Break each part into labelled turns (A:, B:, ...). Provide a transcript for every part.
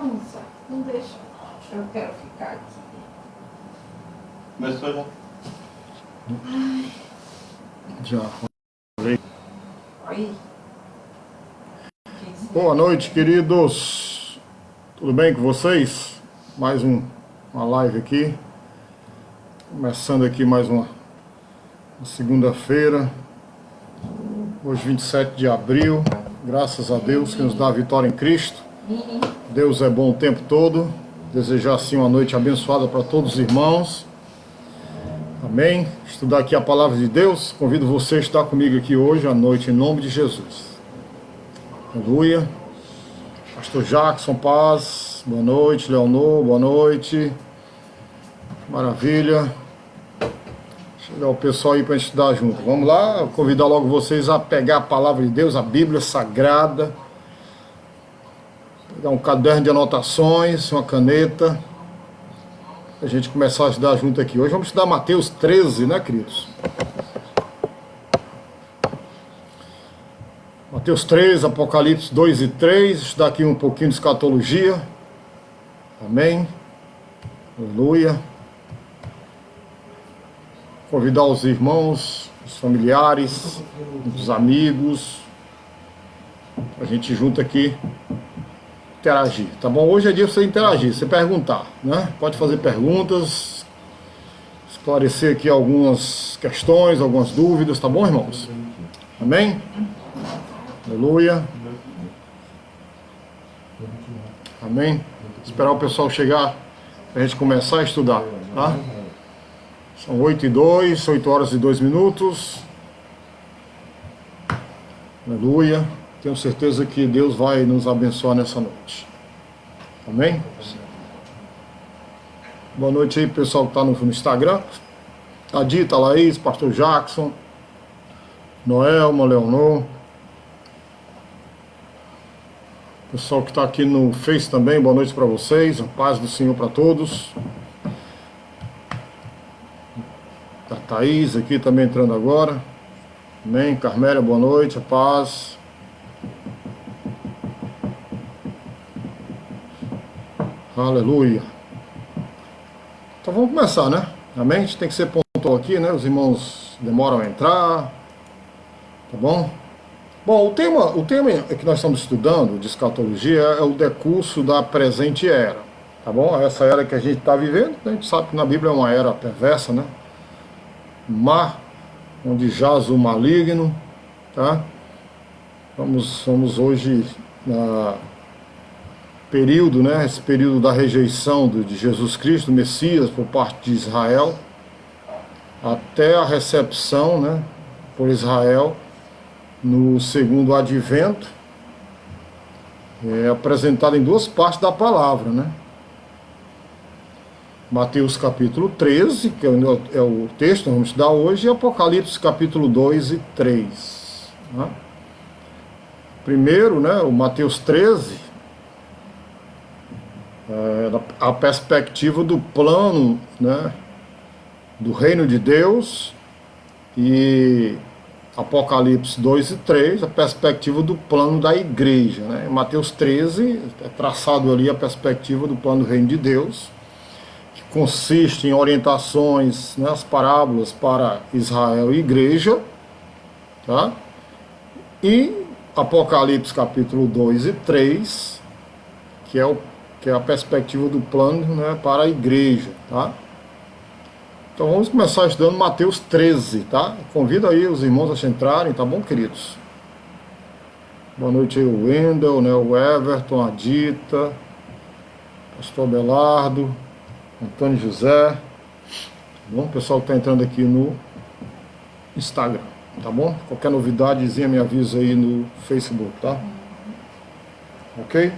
A: bagunça. Não deixa. Eu quero ficar aqui.
B: Começou já?
A: Ai.
C: Já.
A: Oi.
C: Boa noite, queridos. Tudo bem com vocês? Mais uma live aqui. Começando aqui mais uma segunda-feira. Hoje, 27 de abril. Graças a Deus que nos dá a vitória em Cristo. Deus é bom o tempo todo. Desejar assim uma noite abençoada para todos os irmãos. Amém? Estudar aqui a palavra de Deus. Convido você a estar comigo aqui hoje à noite, em nome de Jesus. Aleluia. Pastor Jackson, paz. Boa noite, Leonor, boa noite. Maravilha. Chegar o pessoal aí para a gente estudar junto. Vamos lá, convidar logo vocês a pegar a palavra de Deus, a Bíblia Sagrada. Pegar um caderno de anotações, uma caneta. A gente começar a estudar junto aqui. Hoje vamos estudar Mateus 13, né, queridos? Mateus 13, Apocalipse 2 e 3. Estudar aqui um pouquinho de escatologia. Amém. Aleluia. Convidar os irmãos, os familiares, os amigos. A gente junto aqui interagir, tá bom? Hoje é dia para você interagir, você perguntar, né? Pode fazer perguntas, esclarecer aqui algumas questões, algumas dúvidas, tá bom, irmãos? Amém? Aleluia. Amém? Esperar o pessoal chegar para a gente começar a estudar, tá? São 8h02, 8 horas e 2 minutos. Aleluia. Tenho certeza que Deus vai nos abençoar nessa noite. Amém? Boa noite aí, pessoal que está no Instagram. A Dita, Laís, Pastor Jackson, Noelma, Leonor. Pessoal que está aqui no Face também, boa noite para vocês. A paz do Senhor para todos. A Thaís aqui também entrando agora. Amém? Carmélia, boa noite, a paz. Aleluia. Então vamos começar, né? Amém? A gente tem que ser pontual aqui, né? Os irmãos demoram a entrar. Tá bom? Bom, o tema que nós estamos estudando de escatologia é o decurso da presente era. Tá bom? Essa era que a gente está vivendo, a gente sabe que na Bíblia é uma era perversa, né? Mar, onde jaz o maligno, tá? Vamos hoje na período, né, esse período da rejeição de Jesus Cristo, Messias, por parte de Israel, até a recepção, né, por Israel, no segundo advento, apresentado em duas partes da palavra, né? Mateus capítulo 13, que é o texto que vamos estudar hoje, e Apocalipse capítulo 2 e 3. Né? Primeiro, né, o Mateus 13, a perspectiva do plano, né, do reino de Deus, e Apocalipse 2 e 3, a perspectiva do plano da igreja. Né? Em Mateus 13 é traçado ali a perspectiva do plano do reino de Deus, que consiste em orientações, né, as parábolas para Israel e igreja, tá? E Apocalipse capítulo 2 e 3, que é a perspectiva do plano, né, para a igreja, tá? Então vamos começar estudando Mateus 13, tá? Convido aí os irmãos a entrarem, tá bom, queridos? Boa noite aí o Wendel, né, o Everton, a Dita, Pastor Belardo, Antônio José, tá bom? O pessoal que está entrando aqui no Instagram, tá bom? Qualquer novidadezinha me avisa aí no Facebook, tá? Ok?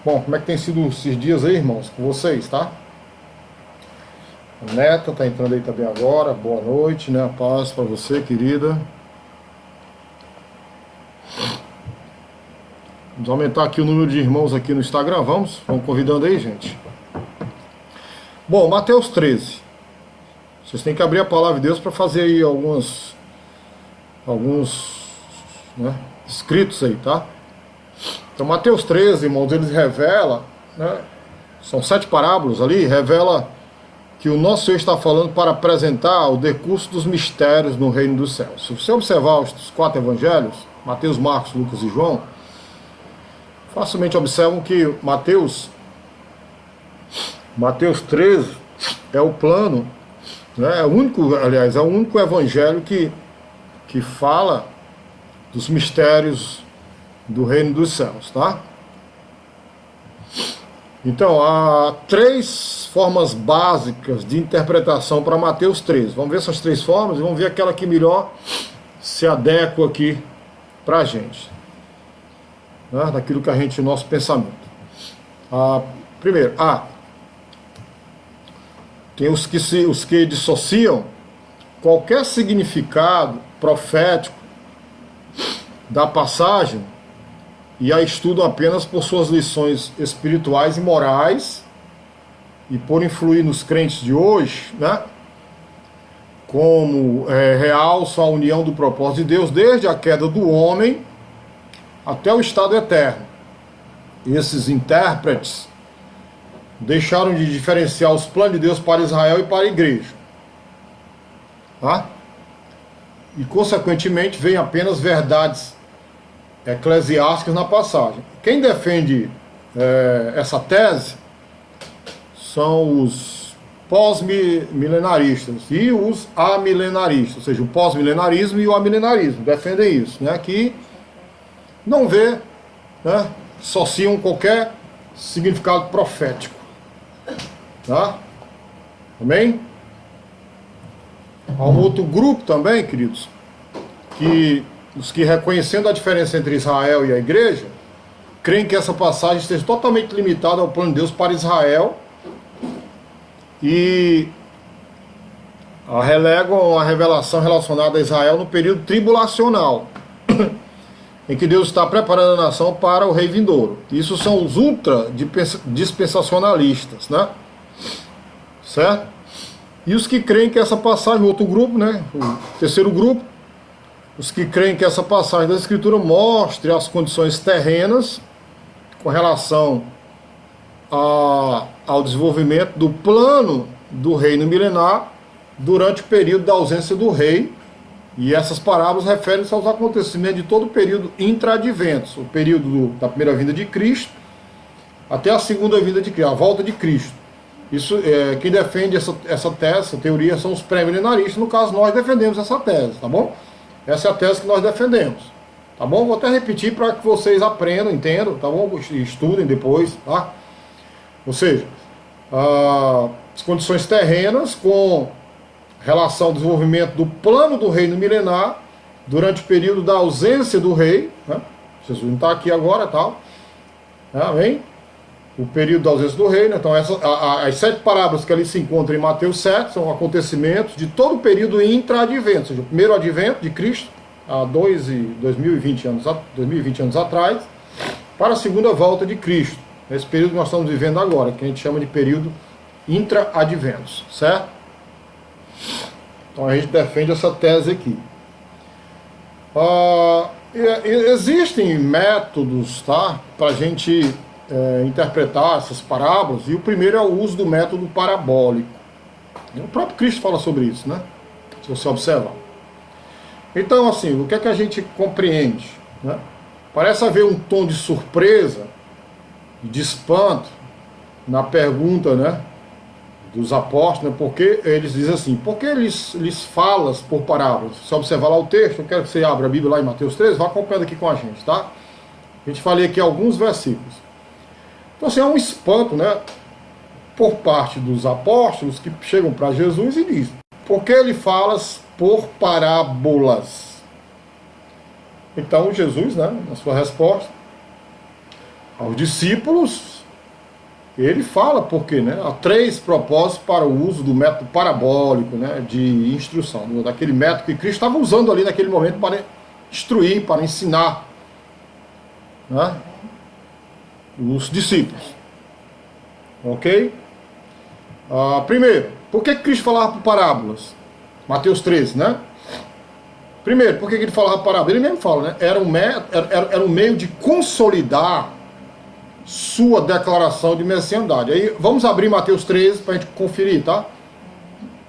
C: Bom, como é que tem sido esses dias aí, irmãos, com vocês, tá? A Neta tá entrando aí também agora, boa noite, né? A paz para você, querida. Vamos aumentar aqui o número de irmãos aqui no Instagram, vamos? Vamos convidando aí, gente. Bom, Mateus 13. Vocês têm que abrir a palavra de Deus para fazer aí alguns, né, escritos aí, tá? Então, Mateus 13, irmãos, eles revela, né, são 7 parábolas ali, revela que o nosso Senhor está falando para apresentar o decurso dos mistérios no reino dos céus. Se você observar os 4 evangelhos, Mateus, Marcos, Lucas e João, facilmente observam que Mateus 13 é o plano, né, é o único evangelho que fala dos mistérios do reino dos céus, tá? Então, há 3 formas básicas de interpretação para Mateus 13. Vamos ver essas 3 formas e vamos ver aquela que melhor se adequa aqui para a gente, né? Daquilo que a gente, nosso pensamento. Primeiro, tem os que dissociam qualquer significado profético da passagem e a estudam apenas por suas lições espirituais e morais e por influir nos crentes de hoje, né? Como realçam a união do propósito de Deus desde a queda do homem até o estado eterno. Esses intérpretes deixaram de diferenciar os planos de Deus para Israel e para a igreja, tá? E consequentemente vem apenas verdades eclesiásticas na passagem. Quem defende essa tese são os pós-milenaristas e os amilenaristas, ou seja, o pós-milenarismo e o amilenarismo defendem isso, né, que não vê, né, associam qualquer significado profético, tá? Amém? Há um outro grupo também, queridos, os que reconhecendo a diferença entre Israel e a igreja, creem que essa passagem esteja totalmente limitada ao plano de Deus para Israel e relegam a revelação relacionada a Israel no período tribulacional, em que Deus está preparando a nação para o rei vindouro. Isso são os ultra dispensacionalistas, né? Certo? E os que creem que essa passagem, o outro grupo, né? O terceiro grupo, os que creem que essa passagem da Escritura mostre as condições terrenas com relação ao desenvolvimento do plano do reino milenar durante o período da ausência do rei. E essas parábolas referem-se aos acontecimentos de todo o período intra-adventos, o período da primeira vinda de Cristo até a segunda vinda de Cristo, a volta de Cristo. Isso, quem defende essa tese, essa teoria, são os pré-milenaristas. No caso, nós defendemos essa tese, tá bom? Essa é a tese que nós defendemos, tá bom? Vou até repetir para que vocês aprendam, entendam, tá bom? Estudem depois, tá? Ou seja, as condições terrenas com relação ao desenvolvimento do plano do reino milenar durante o período da ausência do rei, né? Jesus não está aqui agora, tal, amém? O período da ausência do rei, né? Então as 7 parábolas que ali se encontram em Mateus 7 são acontecimentos de todo o período intra-advento, ou seja, o primeiro advento de Cristo, há 2020 anos atrás, para a segunda volta de Cristo, esse período que nós estamos vivendo agora, que a gente chama de período intra-adventos, certo? Então a gente defende essa tese aqui. Existem métodos, tá, para a gente interpretar essas parábolas, e o primeiro é o uso do método parabólico. O próprio Cristo fala sobre isso, né? Se você observar. Então, assim, o que é que a gente compreende, né? Parece haver um tom de surpresa, de espanto, na pergunta, né, dos apóstolos, né, porque eles dizem assim, por que eles falam por parábolas? Se você observar lá o texto, eu quero que você abra a Bíblia lá em Mateus 13, vá acompanhando aqui com a gente, tá? A gente falei aqui alguns versículos. Então, assim, é um espanto, né, por parte dos apóstolos que chegam para Jesus e dizem, por que ele falas por parábolas? Então, Jesus, né, na sua resposta aos discípulos, ele fala porque, né, há 3 propósitos para o uso do método parabólico, né, de instrução, daquele método que Cristo estava usando ali naquele momento para instruir, para ensinar, né, os discípulos. Ok? Primeiro, por que Cristo falava por parábolas? Mateus 13, né? Primeiro, por que ele falava parábola? Ele mesmo fala, né? Era um meio de consolidar sua declaração de messianidade. Aí vamos abrir Mateus 13 para a gente conferir, tá?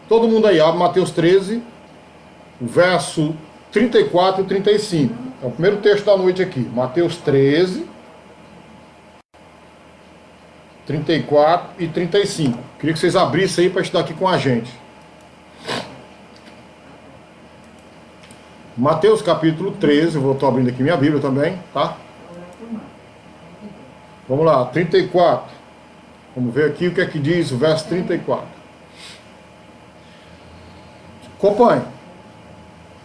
C: Todo mundo aí, abre Mateus 13, verso 34 e 35. É o primeiro texto da noite aqui. Mateus 13, 34 e 35. Queria que vocês abrissem aí para estudar aqui com a gente. Mateus capítulo 13, eu estou abrindo aqui minha Bíblia também, tá? Vamos lá, 34. Vamos ver aqui o que é que diz o verso 34. Acompanhe.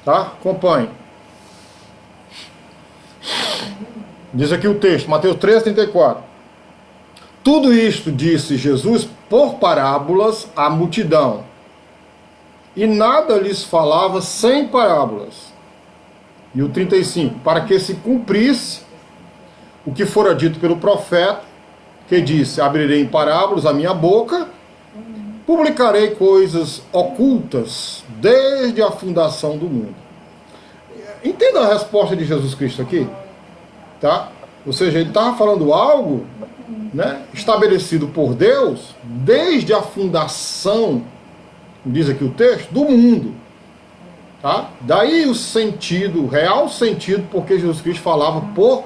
C: Tá? Acompanhe. Diz aqui o texto, Mateus 13, 34. Tudo isto disse Jesus por parábolas à multidão, e nada lhes falava sem parábolas. E o 35, para que se cumprisse o que fora dito pelo profeta, que disse, abrirei em parábolas a minha boca, publicarei coisas ocultas desde a fundação do mundo. Entenda a resposta de Jesus Cristo aqui, tá? Ou seja, ele estava falando algo, né, estabelecido por Deus desde a fundação, diz aqui o texto, do mundo. Tá? Daí o sentido, o real sentido, porque Jesus Cristo falava por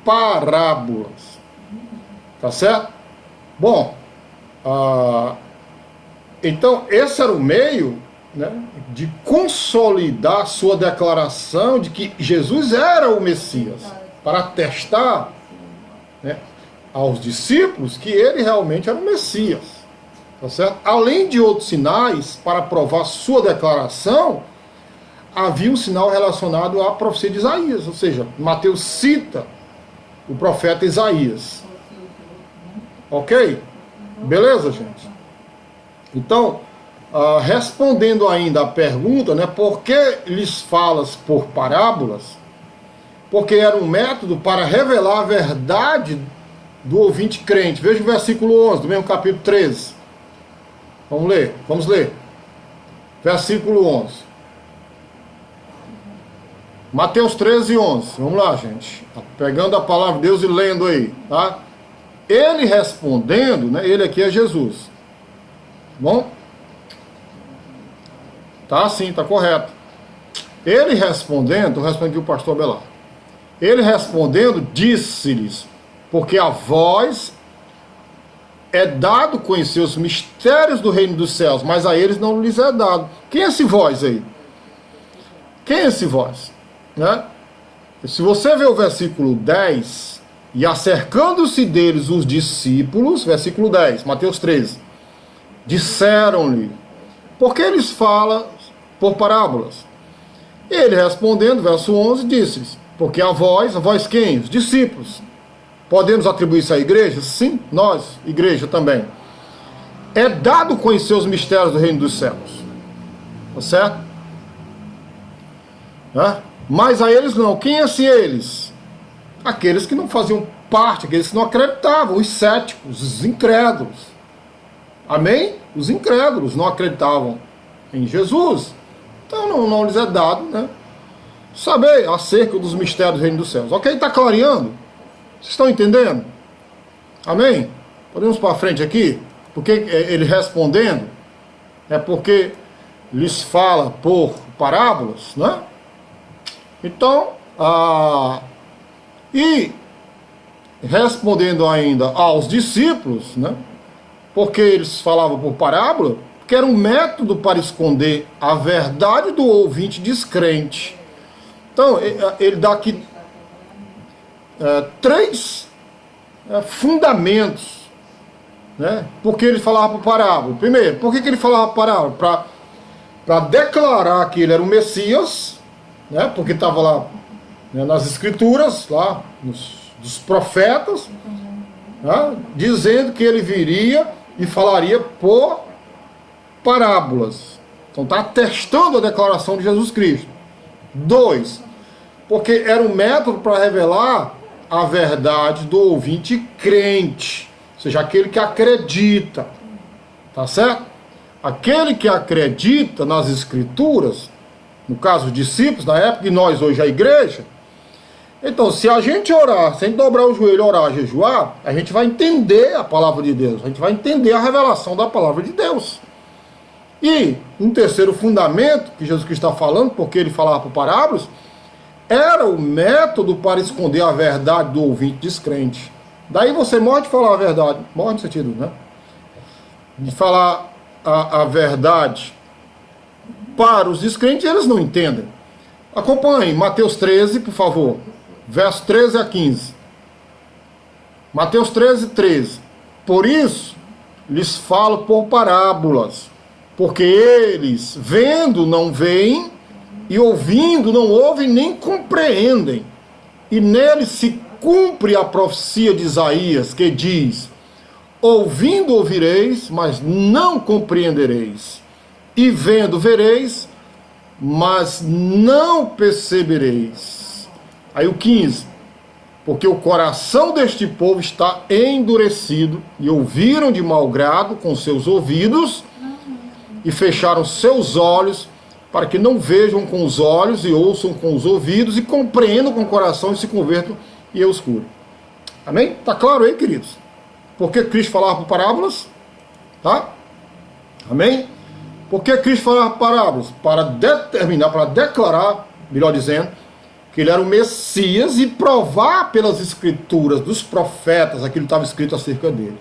C: parábolas. Tá certo? Bom, então esse era o meio, né, de consolidar sua declaração de que Jesus era o Messias, para atestar, né, aos discípulos que ele realmente era o Messias. Tá certo? Além de outros sinais, para provar sua declaração, havia um sinal relacionado à profecia de Isaías. Ou seja, Mateus cita o profeta Isaías. Ok? Beleza, gente? Então, respondendo ainda à pergunta, né, por que lhes falas por parábolas? Porque era um método para revelar a verdade do ouvinte crente. Veja o versículo 11, do mesmo capítulo 13. Vamos ler. Versículo 11. Mateus 13, 11. Vamos lá, gente. Pegando a palavra de Deus e lendo aí, tá? Ele respondendo, né? Ele aqui é Jesus. Bom? Tá sim, tá correto. Ele respondendo, responde aqui o pastor Abelar. Ele respondendo, disse-lhes, porque a vós é dado conhecer os mistérios do reino dos céus, mas a eles não lhes é dado. Quem é esse vós aí? Quem é esse vós? Né? Se você ver o versículo 10, e acercando-se deles os discípulos, versículo 10, Mateus 13, disseram-lhe, por que eles falam por parábolas? Ele respondendo, verso 11, disse-lhes, porque a vós quem? Os discípulos. Podemos atribuir isso à igreja? Sim, nós, igreja também. É dado conhecer os mistérios do reino dos céus. Tá certo? Mas a eles não. Quem é se eles? Aqueles que não faziam parte, aqueles que não acreditavam, os céticos, os incrédulos. Amém? Os incrédulos não acreditavam em Jesus. Então não lhes é dado, né, saber acerca dos mistérios do reino dos céus. Ok? Está clareando? Vocês estão entendendo? Amém? Podemos para frente aqui? Porque ele respondendo, é porque lhes fala por parábolas, né? Então, e respondendo ainda aos discípulos, né? Porque eles falavam por parábola, que era um método para esconder a verdade do ouvinte descrente. Então, ele dá aqui três fundamentos, né? Porque ele falava por parábola. Primeiro, por que ele falava por parábola? Para declarar que ele era o Messias, né? Porque estava lá, né, nas escrituras, lá dos profetas, né, dizendo que ele viria e falaria por parábolas. Então está atestando a declaração de Jesus Cristo. 2, porque era um método para revelar a verdade do ouvinte crente, ou seja, aquele que acredita, tá certo? Aquele que acredita nas escrituras no caso os discípulos na época, e nós hoje a igreja. Então, se a gente orar, sem dobrar o joelho, orar, jejuar, a gente vai entender a palavra de Deus, a gente vai entender a revelação da palavra de Deus. E um terceiro fundamento que Jesus Cristo está falando, porque ele falava por parábolas, era o método para esconder a verdade do ouvinte descrente. Daí você morre de falar a verdade, morre no sentido, né? De falar a verdade para os descrentes, eles não entendem. Acompanhe Mateus 13, por favor, verso 13 a 15. Mateus 13, 13. Por isso, lhes falo por parábolas, porque eles, vendo, não veem, e ouvindo, não ouvem, nem compreendem. E neles se cumpre a profecia de Isaías, que diz: ouvindo ouvireis, mas não compreendereis. E vendo vereis, mas não percebereis. Aí o 15. Porque o coração deste povo está endurecido, e ouviram de mau grado com seus ouvidos, e fecharam seus olhos, para que não vejam com os olhos, e ouçam com os ouvidos, e compreendam com o coração, e se convertam, e eu os curo. Amém? Está claro aí, queridos? Por que Cristo falava por parábolas? Tá? Amém? Por que Cristo falava por parábolas? Para determinar, para declarar, melhor dizendo, que ele era o Messias, e provar pelas escrituras dos profetas aquilo que estava escrito acerca dele.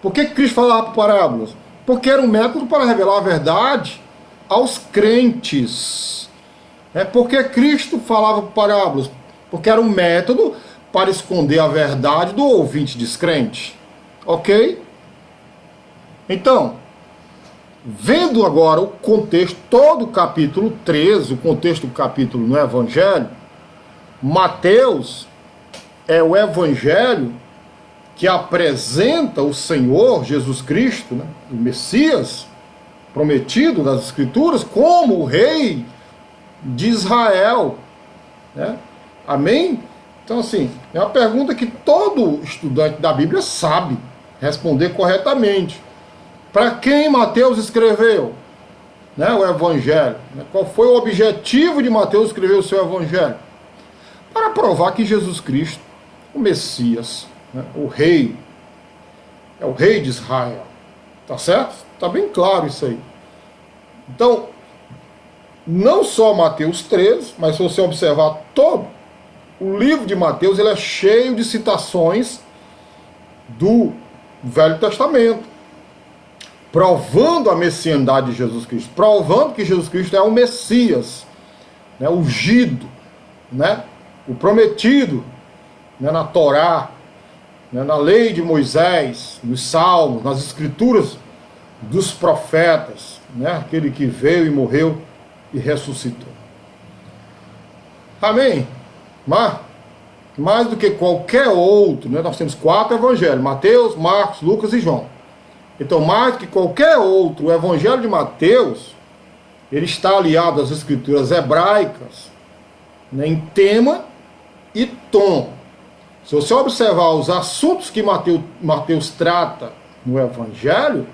C: Por que Cristo falava por parábolas? Porque era um método para revelar a verdade aos crentes. Por que Cristo falava por parábolas? Porque era um método para esconder a verdade do ouvinte descrente. Ok? Então, vendo agora o contexto, todo o capítulo 13, o contexto do capítulo no Evangelho, Mateus é o Evangelho que apresenta o Senhor Jesus Cristo, né, o Messias prometido das Escrituras, como o Rei de Israel. Né? Amém? Então, assim, é uma pergunta que todo estudante da Bíblia sabe responder corretamente. Para quem Mateus escreveu, né, o Evangelho? Qual foi o objetivo de Mateus escrever o seu Evangelho? Para provar que Jesus Cristo, o Messias, né, o Rei, é o Rei de Israel. Tá certo? Está bem claro isso aí. Então, não só Mateus 13, mas se você observar todo o livro de Mateus, ele é cheio de citações do Velho Testamento, provando a messianidade de Jesus Cristo, provando que Jesus Cristo é o Messias, né, o ungido, né, o prometido, né, na Torá, né, na lei de Moisés, nos Salmos, nas Escrituras dos profetas, né, aquele que veio e morreu e ressuscitou. Amém? Mas, mais do que qualquer outro, né, nós temos 4 evangelhos: Mateus, Marcos, Lucas e João. Então, mais do que qualquer outro, o Evangelho de Mateus, ele está aliado às escrituras hebraicas, né, em tema e tom. Se você observar os assuntos que Mateus trata no Evangelho,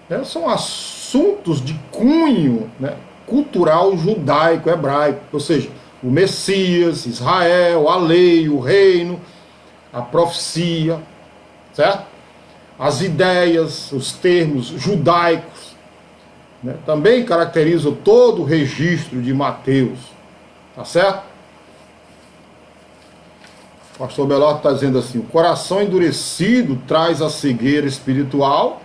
C: né, são assuntos de cunho, né, cultural judaico, hebraico, ou seja, o Messias, Israel, a lei, o reino, a profecia, certo? As ideias, os termos judaicos, né, também caracterizam todo o registro de Mateus, tá certo? O pastor Belardo está dizendo assim: o coração endurecido traz a cegueira espiritual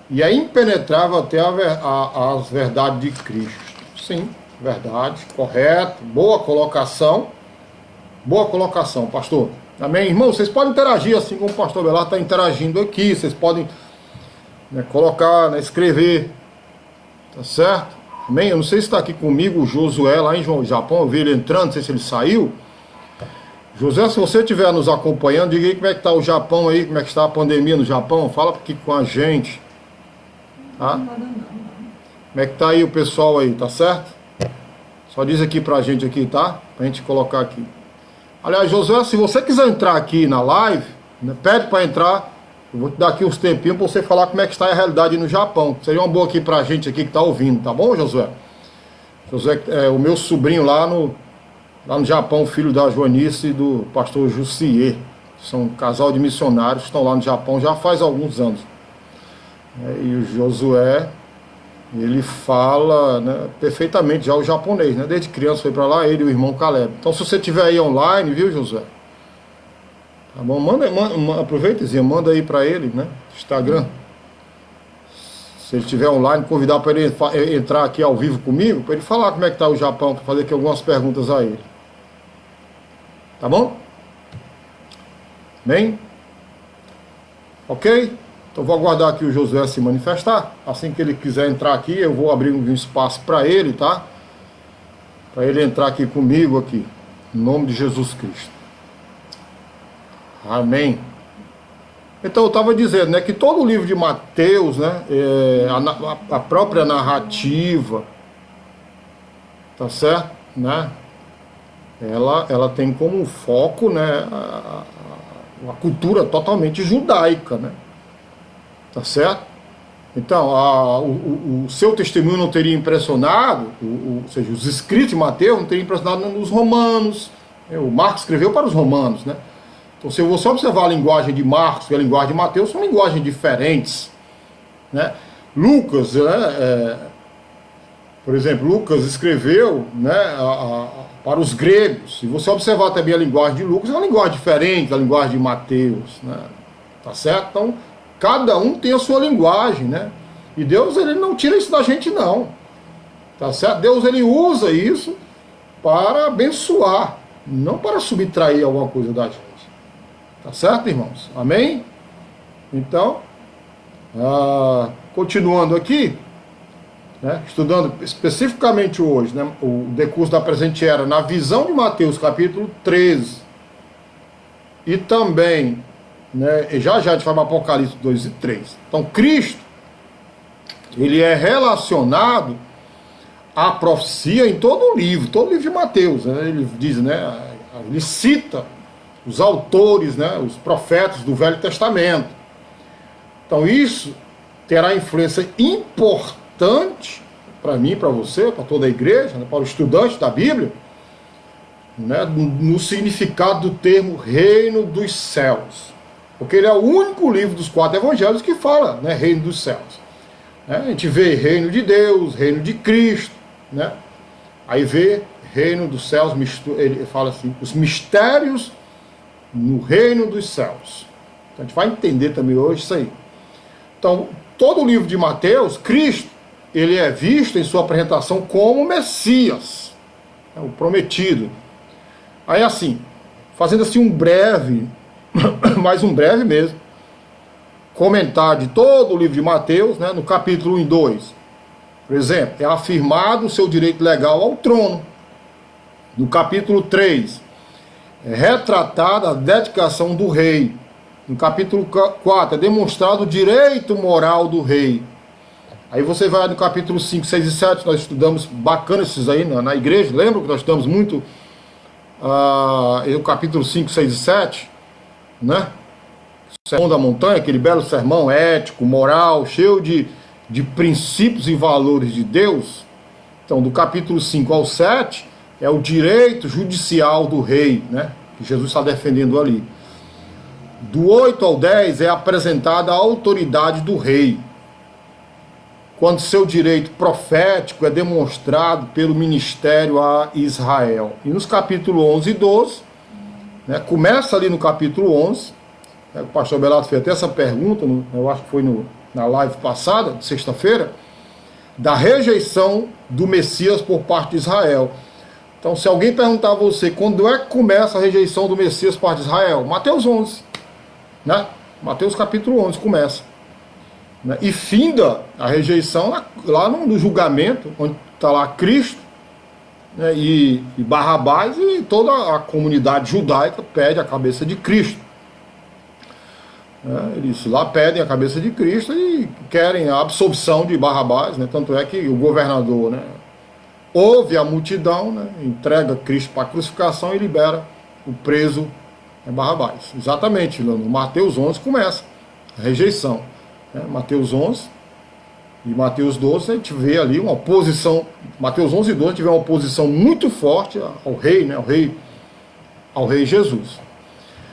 C: e é impenetrável até as verdades de Cristo. Sim, verdade, correto, boa colocação, pastor. Amém? Irmão, vocês podem interagir assim como o pastor Belardo está interagindo aqui, vocês podem, né, colocar, né, escrever, tá certo? Amém? Eu não sei se está aqui comigo o Josué lá em Japão, eu vi ele entrando, não sei se ele saiu. José, se você estiver nos acompanhando, diga aí como é que está o Japão aí, como é que está a pandemia no Japão, fala aqui com a gente. Tá? Como é que está aí o pessoal aí, tá certo? Só diz aqui pra gente aqui, tá? Pra gente colocar aqui. Aliás, José, se você quiser entrar aqui na live, né, pede para entrar, eu vou te dar aqui uns tempinhos para você falar como é que está a realidade no Japão. Seria uma boa aqui pra gente aqui que está ouvindo, tá bom, Josué? Josué é o meu sobrinho lá no Japão, filho da Joanice e do pastor Jussier. São um casal de missionários que estão lá no Japão já faz alguns anos. E o Josué, ele fala, né, perfeitamente já o japonês, né? Desde criança foi para lá, ele e o irmão Caleb. Então se você estiver aí online, viu, Josué? Tá bom? Aproveita e manda aí para ele, né? Instagram. Se ele estiver online, convidar para ele entrar aqui ao vivo comigo, para ele falar como é que está o Japão, para fazer aqui algumas perguntas a ele. Tá bom? Bem? Ok? Então vou aguardar aqui o Josué se manifestar. Assim que ele quiser entrar aqui, eu vou abrir um espaço para ele, tá? Para ele entrar aqui comigo aqui. Em nome de Jesus Cristo. Amém. Então eu estava dizendo, né, que todo o livro de Mateus, né, a própria narrativa, tá certo, né, ela tem como foco, né, a cultura totalmente judaica, né, tá certo? Então o seu testemunho não teria impressionado, ou seja, os escritos de Mateus não teriam impressionado nos romanos. O Marcos escreveu para os romanos, né? Então, se você observar a linguagem de Marcos e a linguagem de Mateus, são linguagens diferentes, né? Lucas, né, por exemplo, Lucas escreveu, né, para os gregos. Se você observar também a linguagem de Lucas, é uma linguagem diferente da linguagem de Mateus, né? Tá certo? Então, cada um tem a sua linguagem, né? E Deus, ele não tira isso da gente, não. Tá certo? Deus, ele usa isso para abençoar, não para subtrair alguma coisa da gente. Tá certo, irmãos? Amém? Então, continuando aqui, né, estudando especificamente hoje, né, o decurso da presente era na visão de Mateus, capítulo 13, e também, né, já a gente vai para Apocalipse 2 e 3. Então, Cristo, ele é relacionado à profecia em todo o livro de Mateus, né, ele diz, né, ele cita os autores, né, os profetas do Velho Testamento. Então isso terá influência importante para mim, para você, para toda a igreja, né, para o estudante da Bíblia, né, no significado do termo reino dos céus. Porque ele é o único livro dos 4 evangelhos que fala, né, reino dos céus. A gente vê reino de Deus, reino de Cristo, né? Aí vê reino dos céus, ele fala assim, os mistérios no reino dos céus. Então a gente vai entender também hoje isso aí. Então, todo o livro de Mateus, Cristo, ele é visto em sua apresentação como Messias, o prometido. Aí assim, fazendo assim um breve, mais um breve mesmo, comentário de todo o livro de Mateus, né, no capítulo 1 e 2. Por exemplo, é afirmado o seu direito legal ao trono. No capítulo 3, é retratada a dedicação do rei. No capítulo 4, é demonstrado o direito moral do rei. Aí você vai no capítulo 5, 6 e 7, nós estudamos bacana esses aí na igreja, lembra que nós estudamos muito o capítulo 5, 6 e 7, né? Sermão da Montanha, aquele belo sermão ético, moral, cheio de princípios e valores de Deus. Então, do capítulo 5 ao 7, é o direito judicial do rei, né, que Jesus está defendendo ali. Do 8 ao 10 é apresentada a autoridade do rei, quando seu direito profético é demonstrado pelo ministério a Israel. E nos capítulos 11 e 12, né, começa ali no capítulo 11, o pastor Belato fez até essa pergunta, eu acho que foi na live passada, de sexta-feira, da rejeição do Messias por parte de Israel. Então, se alguém perguntar a você quando é que começa a rejeição do Messias por parte de Israel, Mateus 11, né? Mateus capítulo 11 começa, né? E finda a rejeição lá no julgamento, onde está lá Cristo, né, e Barrabás, e toda a comunidade judaica pede a cabeça de Cristo. Eles lá pedem a cabeça de Cristo e querem a absolvição de Barrabás, né? Tanto é que o governador, né, ouve a multidão, né, entrega Cristo para a crucificação e libera o preso Barrabás. Exatamente, no Mateus 11 começa a rejeição. Mateus 11, E Mateus 12, a gente vê ali uma oposição, Mateus 11 e 12, a gente vê uma oposição muito forte ao rei, né, ao rei Jesus.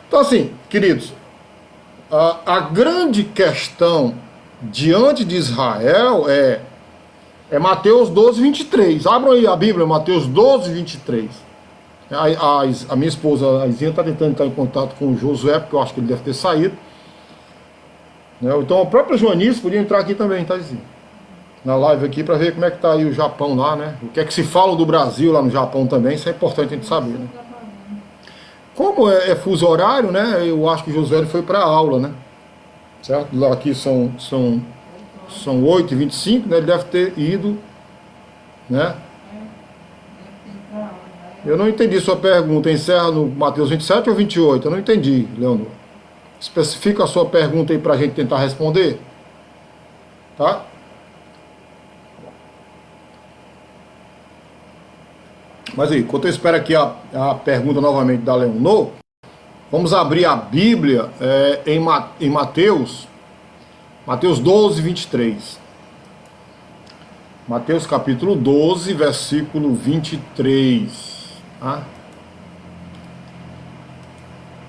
C: Então assim, queridos, a grande questão diante de Israel é Mateus 12, 23. Abram aí a Bíblia, Mateus 12, 23. A minha esposa, a Izinha, está tentando entrar em contato com o Josué, porque eu acho que ele deve ter saído. Então a própria Joanice podia entrar aqui também, tá, Izinha? Na live aqui, para ver como é que está aí o Japão lá, né? O que é que se fala do Brasil lá no Japão também, isso é importante a gente saber, né? Como é fuso horário, né? Eu acho que o Josué foi para a aula, né? Certo? Lá aqui são 8h25, né? Ele deve ter ido, né? Eu não entendi sua pergunta. Encerra no Mateus 27 ou 28? Eu não entendi, Leonor. Especifica a sua pergunta aí para a gente tentar responder. Tá? Mas aí, enquanto eu espero aqui a pergunta novamente da Leonor, vamos abrir a Bíblia em Mateus 12, 23. Mateus capítulo 12, versículo 23. Tá?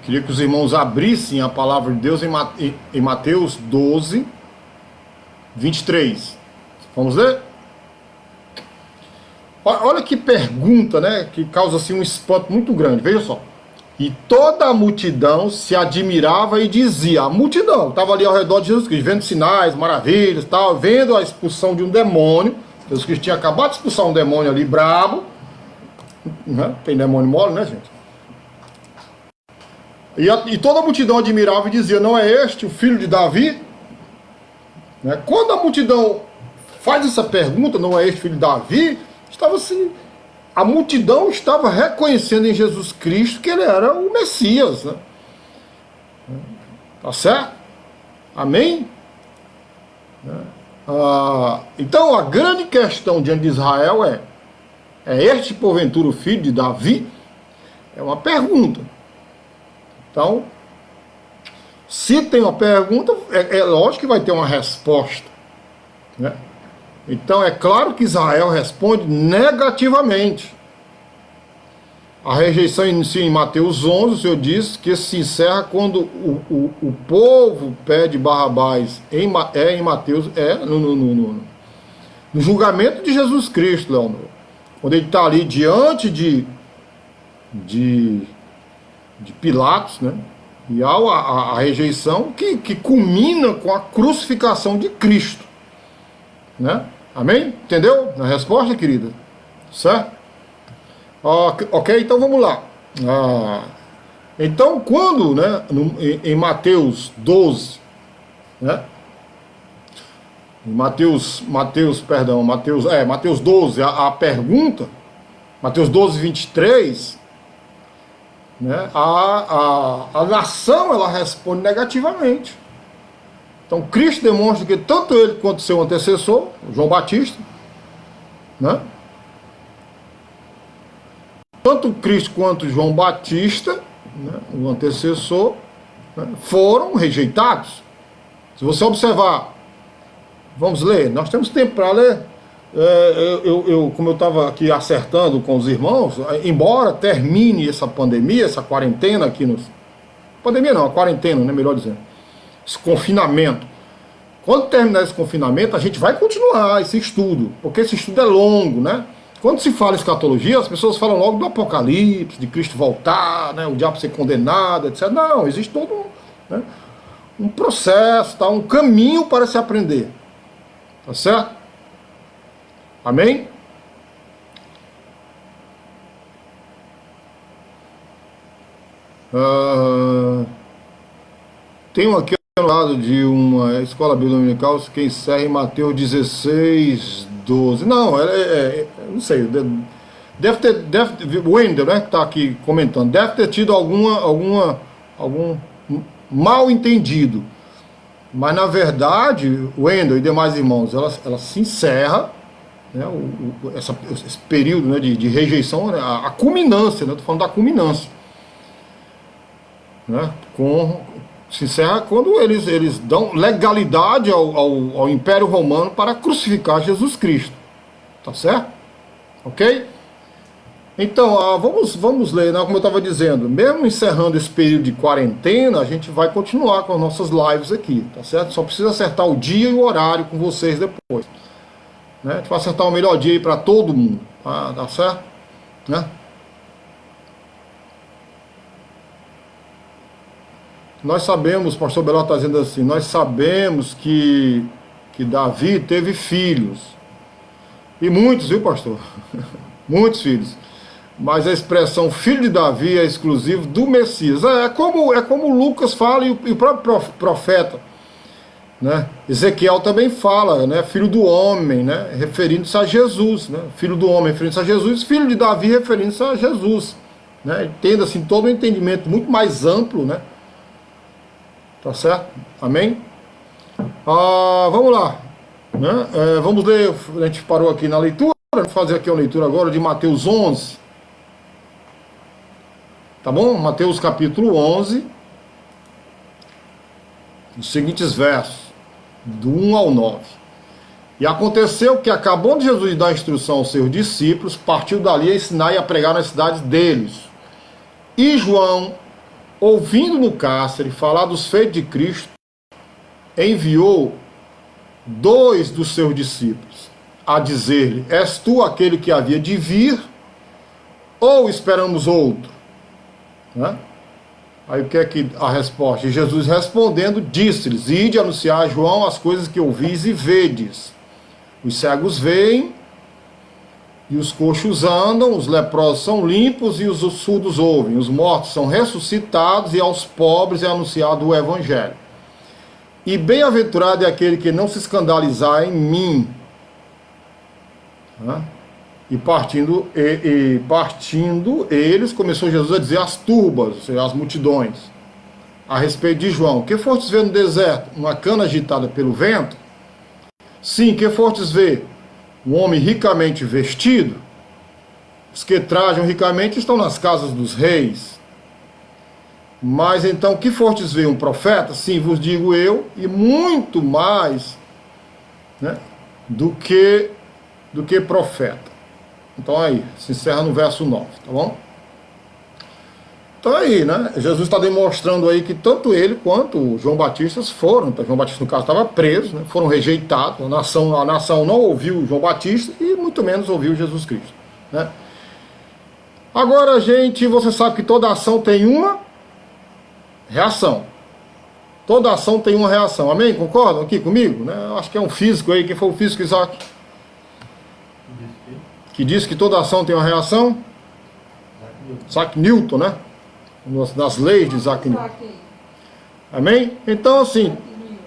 C: Queria que os irmãos abrissem a palavra de Deus em Mateus 12, 23. Vamos ler? Olha que pergunta, né? Que causa assim um espanto muito grande. Veja só. E toda a multidão se admirava e dizia, a multidão estava ali ao redor de Jesus Cristo, vendo sinais, maravilhas, tal, vendo a expulsão de um demônio. Jesus Cristo tinha acabado de expulsar um demônio ali brabo. Né? Tem demônio mole, né, gente? E toda a multidão admirava e dizia, não é este o filho de Davi? Né? Quando a multidão faz essa pergunta, não é este o filho de Davi? Estava assim, a multidão estava reconhecendo em Jesus Cristo que ele era o Messias, né? Tá certo? Amém? Então a grande questão diante de Israel é este porventura o filho de Davi? É uma pergunta. Então, se tem uma pergunta, é lógico que vai ter uma resposta, né? Então é claro que Israel responde negativamente. A rejeição inicia em Mateus 11, o Senhor diz que se encerra quando o povo pede Barrabás, em Mateus, no julgamento de Jesus Cristo, Leonor. Quando ele está ali diante de Pilatos, né? E há a rejeição que culmina com a crucificação de Cristo, né? Amém? Entendeu? Na resposta, querida? Certo? Ok, então vamos lá. Então, quando, né, em Mateus 12, né? Mateus 12, a pergunta, Mateus 12, 23, né, a nação, ela responde negativamente. Então Cristo demonstra que tanto ele quanto seu antecessor, João Batista, né, tanto Cristo quanto João Batista, né, o antecessor, né, foram rejeitados. Se você observar, vamos ler, nós temos tempo para ler. Como eu estava aqui acertando com os irmãos, embora termine essa pandemia, essa quarentena aqui pandemia não, a quarentena, né, melhor dizendo, esse confinamento. Quando terminar esse confinamento, a gente vai continuar esse estudo, porque esse estudo é longo, né? Quando se fala em escatologia, as pessoas falam logo do Apocalipse, de Cristo voltar, né, o diabo ser condenado, etc. Não, existe todo um processo, tá, um caminho para se aprender. Tá certo? Amém? Tenho aqui ao lado de uma escola bíblica dominical que encerra em Mateus 16, 12. Não, não sei. Deve ter, o Wendel, né, que está aqui comentando, deve ter tido algum mal entendido. Mas na verdade, o Wendel e demais irmãos, ela se encerra, né, esse período, né, de rejeição, né, a culminância, né, estou falando da culminância, né, Se encerra quando eles dão legalidade ao Império Romano para crucificar Jesus Cristo. Tá certo? Ok? Então, vamos ler, né? Como eu estava dizendo, mesmo encerrando esse período de quarentena, a gente vai continuar com as nossas lives aqui, tá certo? Só precisa acertar o dia e o horário com vocês depois. Né? A gente vai acertar o melhor dia aí para todo mundo, tá certo? Né? Nós sabemos, o pastor Beló está dizendo assim, nós sabemos que Davi teve filhos. E muitos, viu, pastor? Muitos filhos. Mas a expressão filho de Davi é exclusivo do Messias. É como Lucas fala e o próprio profeta, né? Ezequiel também fala, né? Filho do homem, né? Referindo-se a Jesus, né? Filho do homem referindo-se a Jesus, filho de Davi referindo-se a Jesus, né? Tendo assim todo um entendimento muito mais amplo, né? Tá certo? Amém? Vamos lá, né? Vamos ler, a gente parou aqui na leitura, vou fazer aqui uma leitura agora de Mateus 11. Tá bom? Mateus capítulo 11, os seguintes versos, do 1 ao 9. E aconteceu que, acabando Jesus de dar instrução aos seus discípulos, partiu dali a ensinar e a pregar nas cidades deles. E João, ouvindo no cárcere falar dos feitos de Cristo, enviou 2 dos seus discípulos a dizer-lhe: és tu aquele que havia de vir, ou esperamos outro? Né? Aí o que é que a resposta? E Jesus respondendo, disse-lhes: ide anunciar a João as coisas que ouvis e vedes. Os cegos veem, e os coxos andam, os leprosos são limpos, e os surdos ouvem, os mortos são ressuscitados, e aos pobres é anunciado o Evangelho. E bem-aventurado é aquele que não se escandalizar em mim. Né? E partindo eles, começou Jesus a dizer às turbas, ou seja, às multidões, a respeito de João: que fostes ver no deserto? Uma cana agitada pelo vento? Sim, que fostes ver? Um homem ricamente vestido? Os que trajam ricamente estão nas casas dos reis. Mas então, que fostes ver? Um profeta? Sim, vos digo eu, e muito mais, né, do que profeta. Então aí, se encerra no verso 9, tá bom? Então aí, né, Jesus está demonstrando aí que tanto ele quanto João Batista foram, então João Batista no caso estava preso, né, foram rejeitados, a nação não ouviu João Batista e muito menos ouviu Jesus Cristo, né? Agora, gente, você sabe que toda ação tem uma reação. Toda ação tem uma reação, amém? Concordam aqui comigo? Né? Eu acho que é um físico aí, quem foi o físico, Isaac? Que diz que toda ação tem uma reação? Isaac Newton, né? Das leis de Isaac Newton. Amém? Então, assim,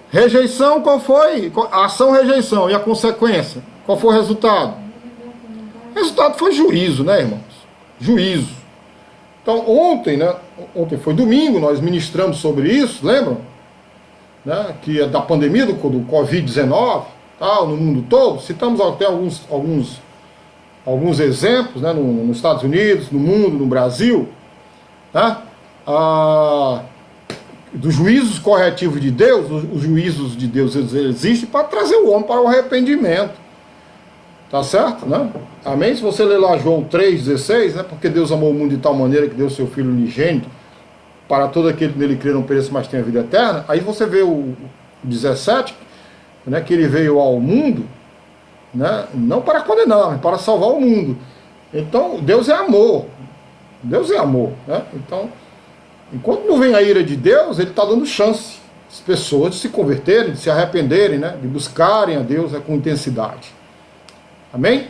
C: rejeição, qual foi? A ação, rejeição. E a consequência? Qual foi o resultado? O resultado foi juízo, né, irmãos? Juízo. Então, ontem, né? Ontem foi domingo, nós ministramos sobre isso, lembram? Né? Que é da pandemia do Covid-19, tal, no mundo todo. Citamos até alguns exemplos, né, nos Estados Unidos, no mundo, no Brasil, né, dos juízos corretivos de Deus. Os juízos de Deus existem para trazer o homem para o arrependimento, tá certo? Né? Amém? Se você ler lá João 3,16, né, porque Deus amou o mundo de tal maneira que deu seu Filho unigênito, para todo aquele que nele crê não pereça, mas tenha vida eterna. Aí você vê o 17, né, que ele veio ao mundo, né, não para condenar, mas para salvar o mundo. Então, Deus é amor. Deus é amor, né? Então, enquanto não vem a ira de Deus, ele está dando chance às pessoas de se converterem, de se arrependerem, né, de buscarem a Deus, com intensidade. Amém?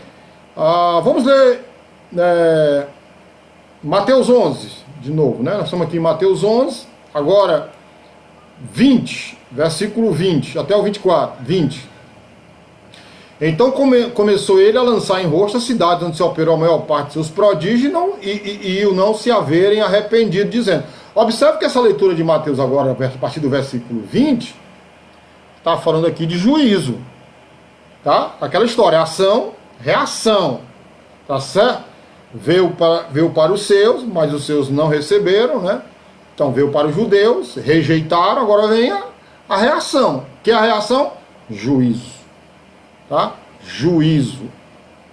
C: Vamos ler Mateus 11, de novo, né? Nós estamos aqui em Mateus 11, agora 20, versículo 20, até o 24, 20. Então começou ele a lançar em rosto as cidades onde se operou a maior parte de seus prodígios e o não se haverem arrependido, dizendo. Observe que essa leitura de Mateus agora, a partir do versículo 20, está falando aqui de juízo. Tá? Aquela história, ação, reação. Tá certo? Veio para os seus, mas os seus não receberam, né? Então veio para os judeus, rejeitaram, agora vem a reação. Que é a reação? Juízo. Tá? Juízo.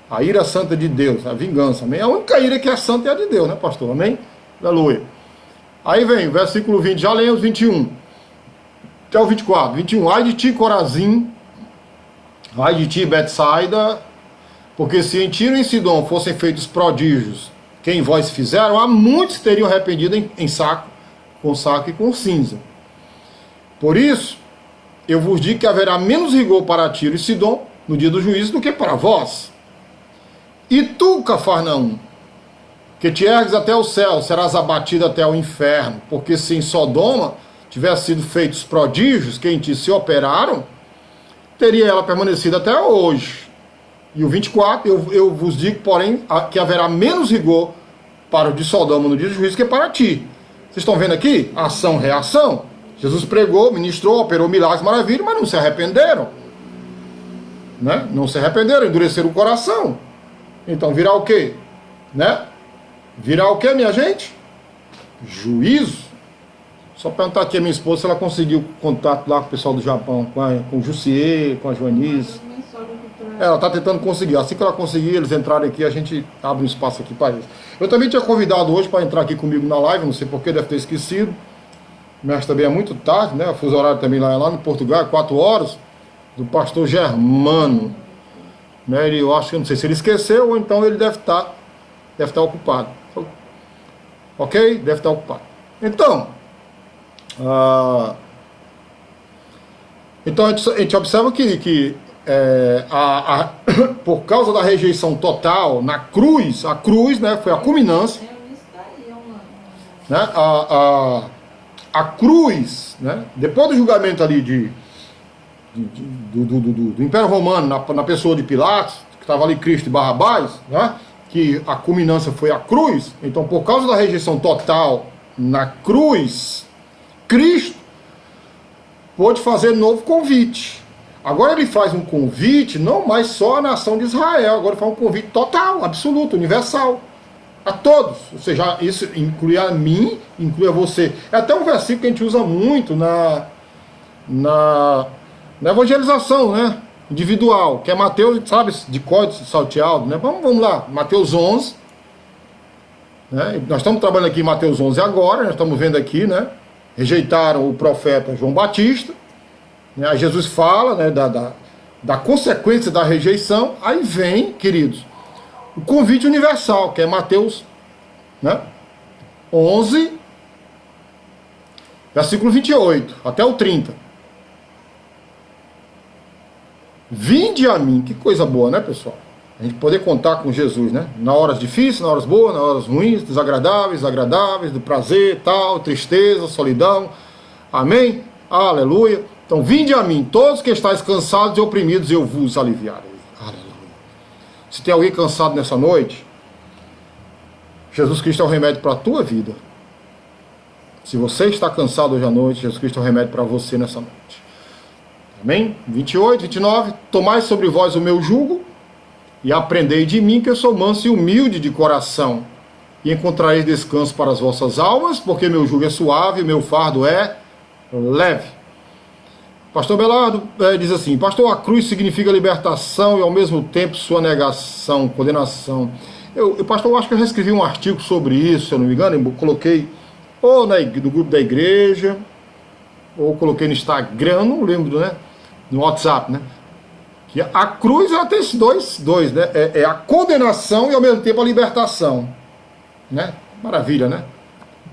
C: A ira santa de Deus, a vingança. Amém? A única ira que é santa é a de Deus, né, pastor? Amém? Aleluia. Aí vem o versículo 20, já lemos 21. Até o 24. 21. Ai de ti, Corazim. Ai de ti, Betsaida. Porque se em Tiro e em Sidom fossem feitos prodígios que em vós fizeram, há muitos teriam arrependido em saco e com cinza. Por isso, eu vos digo que haverá menos rigor para Tiro e Sidom no dia do juízo do que para vós. E tu, Cafarnaum, que te ergues até o céu, serás abatido até o inferno, porque se em Sodoma tivesse sido feitos prodígios que em ti se operaram, teria ela permanecido até hoje. E o 24, eu vos digo, porém, que haverá menos rigor para o de Sodoma no dia do juízo que para ti. Vocês estão vendo aqui? Ação, reação. Jesus pregou, ministrou, operou milagres, maravilhas, mas não se arrependeram. Né? Não se arrependeram, endureceram o coração. Então virá o quê? Né? Virá o quê, minha gente? Juízo. Só perguntar aqui a minha esposa se ela conseguiu contato lá com o pessoal do Japão, com o Jussier, com a Joanice. Ela está tentando conseguir. Assim que ela conseguir, eles entrarem aqui, a gente abre um espaço aqui para eles. Eu também tinha convidado hoje para entrar aqui comigo na live, não sei porquê, deve ter esquecido. Mas também é muito tarde, né? O fuso horário também lá no Portugal, 4 horas, do pastor Germano. Né? Eu acho que, não sei se ele esqueceu ou então ele deve estar ocupado. Ok? Deve estar ocupado. Então, a gente observa que por causa da rejeição total na cruz, a cruz, né, foi a culminância, né, a cruz, né, depois do julgamento ali do Império Romano na pessoa de Pilatos, que estava ali Cristo e Barrabás, né, que a culminância foi a cruz. Então, por causa da rejeição total na cruz, Cristo pôde fazer novo convite. Agora ele faz um convite não mais só à nação de Israel, agora ele faz um convite total, absoluto, universal, a todos. Ou seja, isso inclui a mim, inclui a você. É até um versículo que a gente usa muito na evangelização, né, individual, que é Mateus, sabe, de código salteado, né? Vamos lá, Mateus 11, né? Nós estamos trabalhando aqui em Mateus 11 agora, nós estamos vendo aqui, né, rejeitaram o profeta João Batista, né? Aí Jesus fala, né, da consequência da rejeição. Aí vem, queridos, o convite universal, que é Mateus, né, 11, versículo 28 até o 30. Vinde a mim. Que coisa boa, né, pessoal? A gente poder contar com Jesus, né? Na horas difíceis, na horas boas, na horas ruins, desagradáveis, agradáveis, do prazer, tal, tristeza, solidão. Amém? Aleluia. Então, vinde a mim, todos que estáis cansados e oprimidos, eu vos aliviarei. Aleluia. Se tem alguém cansado nessa noite, Jesus Cristo é o remédio para a tua vida. Se você está cansado hoje à noite, Jesus Cristo é o remédio para você nessa noite. Amém? 28, 29. Tomai sobre vós o meu jugo e aprendei de mim, que eu sou manso e humilde de coração, e encontrareis descanso para as vossas almas, porque meu jugo é suave e meu fardo é leve. Pastor Belardo diz assim: pastor, a cruz significa libertação e ao mesmo tempo sua negação, condenação. Pastor, eu acho que eu já escrevi um artigo sobre isso, se eu não me engano, eu coloquei ou no grupo da igreja, ou coloquei no Instagram, não lembro, né? No WhatsApp, né? Que a cruz, ela tem esses dois, né? É a condenação e ao mesmo tempo a libertação, né? Maravilha, né?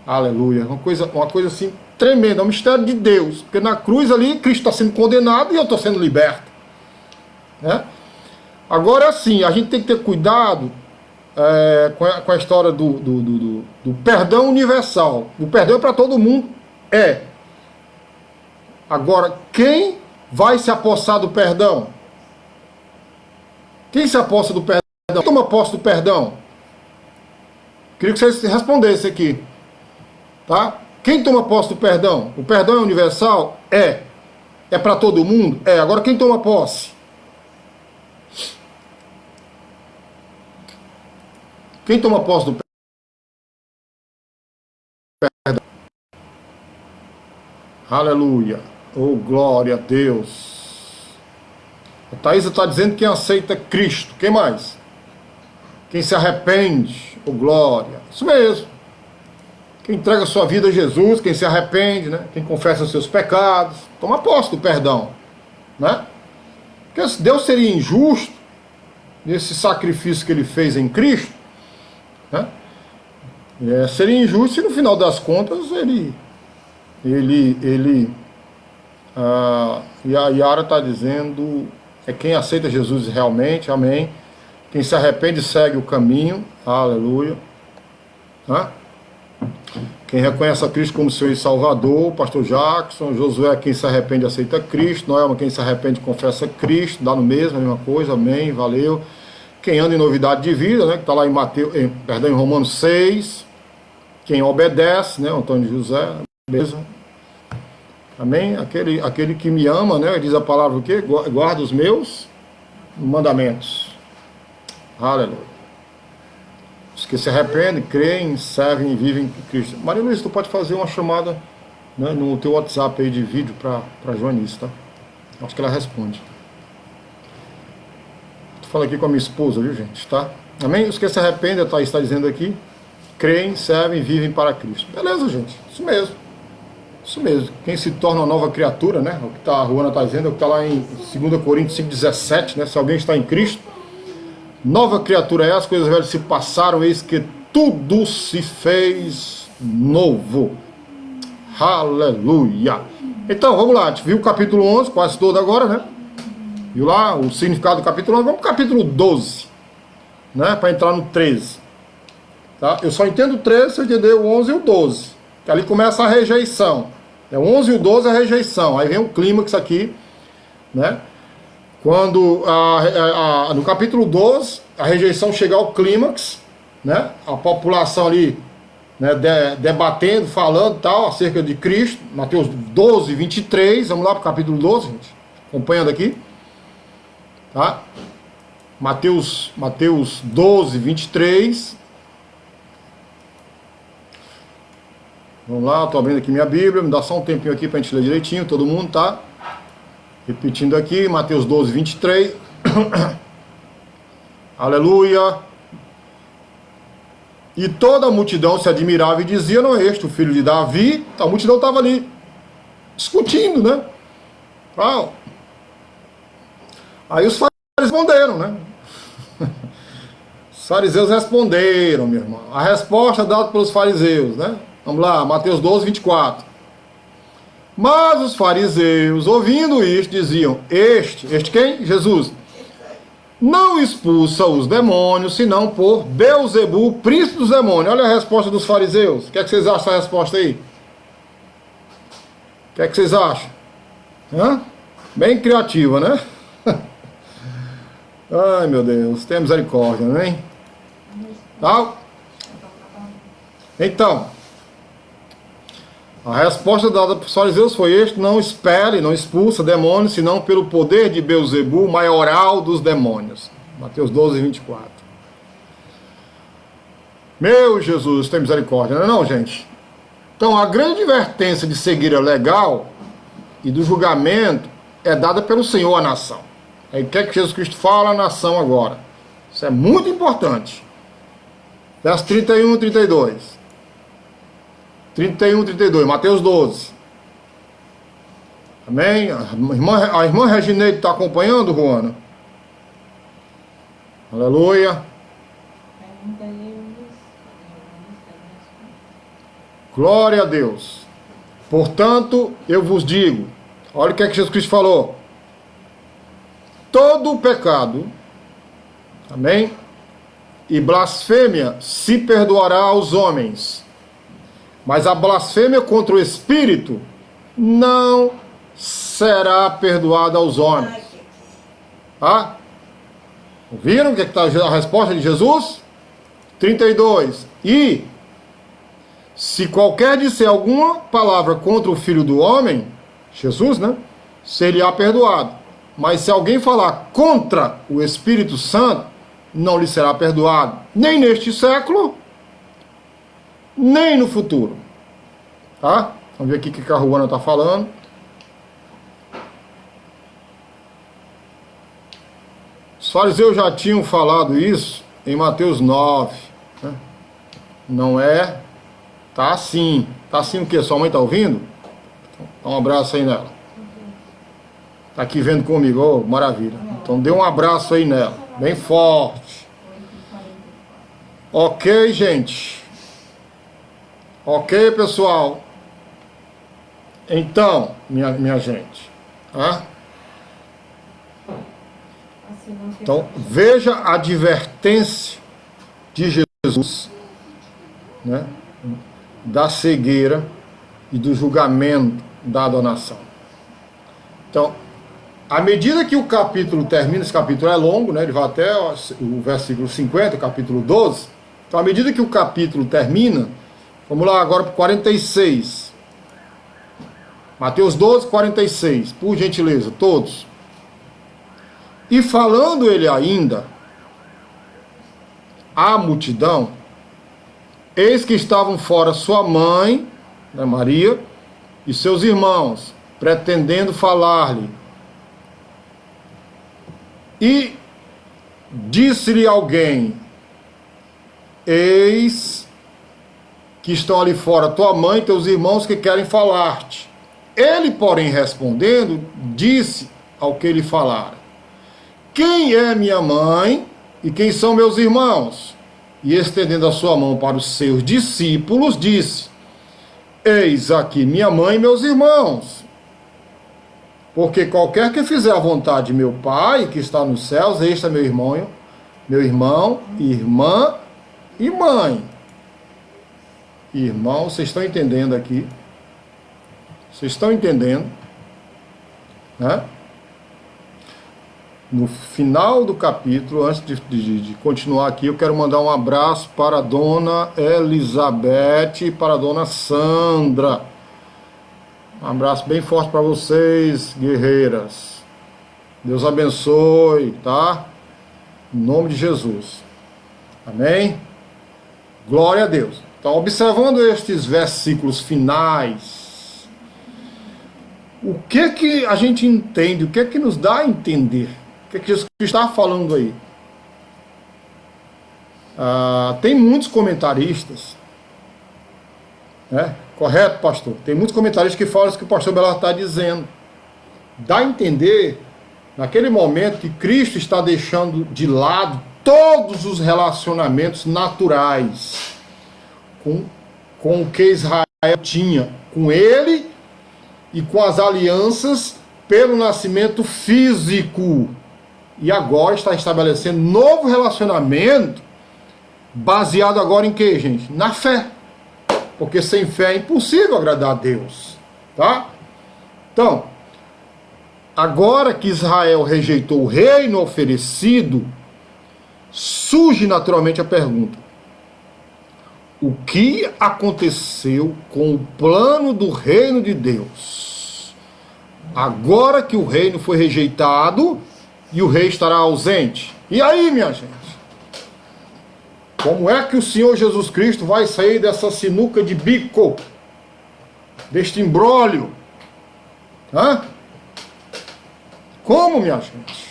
C: Aleluia. Uma coisa assim tremenda, é um mistério de Deus, porque na cruz ali Cristo está sendo condenado e eu estou sendo liberto, né? Agora sim, a gente tem que ter cuidado com a história do perdão universal. O perdão é para todo mundo, agora, quem vai se apossar do perdão? Quem se apossa do perdão? Quem toma posse do perdão? Queria que vocês respondessem aqui, tá? Quem toma posse do perdão? O perdão é universal? É para todo mundo? Agora quem toma posse? Quem toma posse do perdão? Aleluia. Oh, glória a Deus. A Thaisa está dizendo quem aceita Cristo. Quem mais? Quem se arrepende. Oh, glória. Isso mesmo. Quem entrega sua vida a Jesus, quem se arrepende, né? Quem confessa os seus pecados, toma posse do perdão, né? Porque Deus seria injusto nesse sacrifício que ele fez em Cristo, né? Seria injusto se no final das contas e a Yara está dizendo, quem aceita Jesus realmente, amém. Quem se arrepende segue o caminho, aleluia, né? Quem reconhece a Cristo como Senhor e Salvador, pastor Jackson, Josué, quem se arrepende aceita Cristo, Noelma, quem se arrepende confessa Cristo, dá no mesmo, a mesma coisa, amém, valeu. Quem anda em novidade de vida, né, que está lá em Romanos 6, quem obedece, né, Antônio José, beleza, amém, aquele que me ama, né, diz a palavra o quê? Guarda os meus mandamentos, aleluia. Os que se arrependem, creem, servem e vivem em Cristo. Maria Luiz, tu pode fazer uma chamada, né, no teu WhatsApp aí de vídeo para Joanice, tá? Acho que ela responde. Tô falando aqui com a minha esposa, viu, gente, tá? Amém? Os que se arrependem, tá, está dizendo aqui, creem, servem e vivem para Cristo. Beleza, gente, isso mesmo. Isso mesmo. Quem se torna uma nova criatura, né? O que a Ruana está dizendo, é o que está lá em 2 Coríntios 5,17, né? Se alguém está em Cristo, nova criatura é, as coisas velhas se passaram, eis que tudo se fez novo. Aleluia. Então, vamos lá, a gente viu o capítulo 11, quase todo agora, né? Viu lá o significado do capítulo 11, vamos para o capítulo 12, né? Para entrar no 13. Tá? Eu só entendo o 13 se eu entender o 11 e o 12. Que ali começa a rejeição. O 11 e o 12 é a rejeição. Aí vem o clímax aqui, né? Quando no capítulo 12, a rejeição chega ao clímax, né? A população ali, né, debatendo, falando tal, acerca de Cristo, Mateus 12, 23, vamos lá para o capítulo 12, gente, acompanhando aqui, tá? Mateus 12, 23, vamos lá, estou abrindo aqui minha Bíblia, me dá só um tempinho aqui para a gente ler direitinho, todo mundo, tá? Repetindo aqui, Mateus 12, 23. Aleluia. E toda a multidão se admirava e dizia, não é este o filho de Davi? A multidão estava ali, discutindo, né? Aí os fariseus responderam, né? Os fariseus responderam, meu irmão. A resposta dada pelos fariseus, né? Vamos lá, Mateus 12, 24. Mas os fariseus, ouvindo isto, diziam, este quem? Jesus, não expulsa os demônios, senão por Beelzebul, príncipe dos demônios. Olha a resposta dos fariseus. O que é que vocês acham dessa resposta aí? O que é que vocês acham? Bem criativa, né? Ai, meu Deus, tenha misericórdia, não é? Tá? Então, a resposta dada para os fariseus foi este: não espere, não expulsa demônios, senão pelo poder de Beelzebul, maioral dos demônios. Mateus 12, 24. Meu Jesus, tem misericórdia, não é não, gente? Então, a grande advertência de seguir a legal e do julgamento é dada pelo Senhor à nação. Aí o que é que Jesus Cristo fala à nação agora? Isso é muito importante. Verso 31 e 32. 31 e 32, Mateus 12. Amém? A irmã Regineide está acompanhando, Ruana? Aleluia. Glória a Deus. Portanto, eu vos digo, olha o que é que Jesus Cristo falou. Todo o pecado, amém? E blasfêmia se perdoará aos homens, mas a blasfêmia contra o Espírito não será perdoada aos homens. Tá? Ouviram o que está a resposta de Jesus? 32. E se qualquer disser alguma palavra contra o Filho do Homem, Jesus, né? Seria perdoado. Mas se alguém falar contra o Espírito Santo, não lhe será perdoado, nem neste século, nem no futuro. Tá? Vamos ver aqui o que a Ruana está falando. Os fariseus já tinham falado isso em Mateus 9. Né? Não é? Tá assim. Tá assim o quê? Sua mãe tá ouvindo? Dá um abraço aí nela. Tá aqui vendo comigo, oh, maravilha. Então dê um abraço aí nela, bem forte. Ok, gente? Ok, pessoal? Então, minha gente. Tá? Então, veja a advertência de Jesus, né, da cegueira e do julgamento da nação. Então, à medida que o capítulo termina, esse capítulo é longo, né, ele vai até o versículo 50, capítulo 12. Então, à medida que o capítulo termina, vamos lá agora para o 46. Mateus 12, 46. Por gentileza, todos. E falando ele ainda à multidão, eis que estavam fora sua mãe, né, Maria, e seus irmãos, pretendendo falar-lhe. E disse-lhe alguém: eis que estão ali fora tua mãe e teus irmãos que querem falar-te. Ele, porém, respondendo, disse ao que lhe falara: quem é minha mãe e quem são meus irmãos? E estendendo a sua mão para os seus discípulos, disse: eis aqui minha mãe e meus irmãos. Porque qualquer que fizer a vontade de meu Pai, que está nos céus, este é meu irmão, irmã e mãe. Irmão, vocês estão entendendo aqui? Vocês estão entendendo? Né? No final do capítulo, antes de continuar aqui, eu quero mandar um abraço para a dona Elizabeth e para a dona Sandra. Um abraço bem forte para vocês, guerreiras. Deus abençoe, tá? Em nome de Jesus. Amém? Glória a Deus. Então, observando estes versículos finais, o que a gente entende, o que nos dá a entender? O que Jesus está falando aí? Tem muitos comentaristas, né? Correto, pastor? Tem muitos comentaristas que falam isso que o pastor Belar está dizendo. Dá a entender, naquele momento, que Cristo está deixando de lado todos os relacionamentos naturais com o que Israel tinha com ele e com as alianças pelo nascimento físico. E agora está estabelecendo novo relacionamento baseado agora em quê, gente? Na fé. Porque sem fé é impossível agradar a Deus. Tá? Então, agora que Israel rejeitou o reino oferecido, surge naturalmente a pergunta: o que aconteceu com o plano do reino de Deus? Agora que o reino foi rejeitado e o rei estará ausente. E aí, minha gente? Como é que o Senhor Jesus Cristo vai sair dessa sinuca de bico? Deste imbróglio? Hã? Como, minha gente?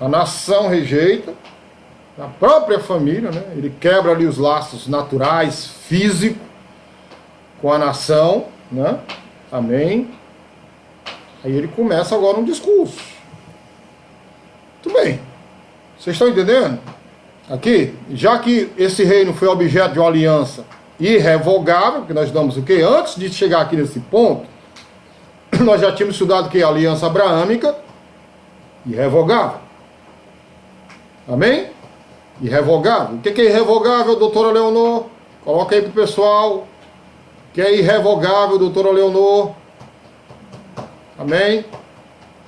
C: A nação rejeita, a própria família, né? Ele quebra ali os laços naturais, físicos, com a nação, né? Amém? Aí ele começa agora um discurso. Muito bem. Vocês estão entendendo? Aqui, já que esse reino foi objeto de uma aliança irrevogável, porque nós damos o quê? Antes de chegar aqui nesse ponto, nós já tínhamos estudado que a aliança abraâmica, irrevogável. Amém? Irrevogável. O que é irrevogável, doutora Leonor? Coloca aí pro pessoal. O que é irrevogável, doutora Leonor? Amém?